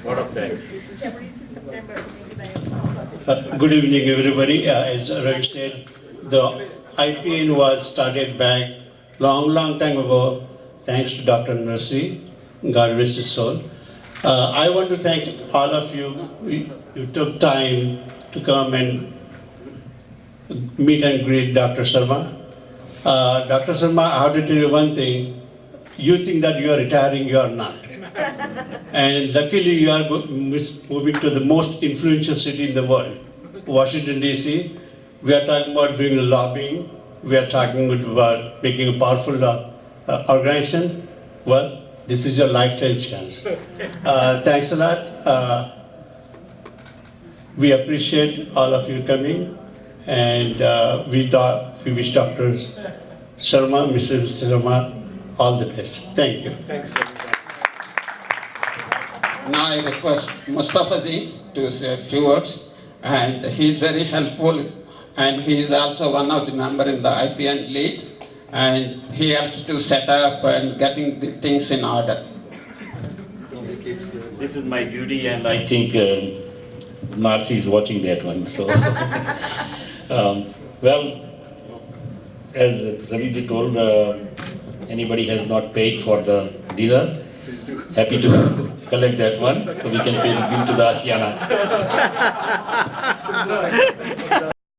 Vote of thanks. Good evening, everybody. As Ravi said, the IPN was started back long time ago, thanks to Dr. Nursi, God rest his soul. I want to thank all of you. You took time to come and meet and greet Dr. Sarma. Dr. Sarma, I have to tell you one thing. You think that you are retiring, you are not. And luckily you are moving to the most influential city in the world, Washington, D.C. We are talking about doing lobbying. We are talking about making a powerful organization. Well, this is your lifetime chance. Thanks a lot. We appreciate all of you coming, and we wish Dr. Sarma, Mr. Sarma, all the best. Thank you. Thanks. Now I request Mustafa Ji to say a few words, and he is very helpful, and he is also one of the members in the IPN lead, and he helps to set up and getting the things in order. this is my duty, and I think Marcy is watching that one. So, well, as Raviji told, anybody has not paid for the dinner, happy to collect that one so we can pay the bill to the Asiana.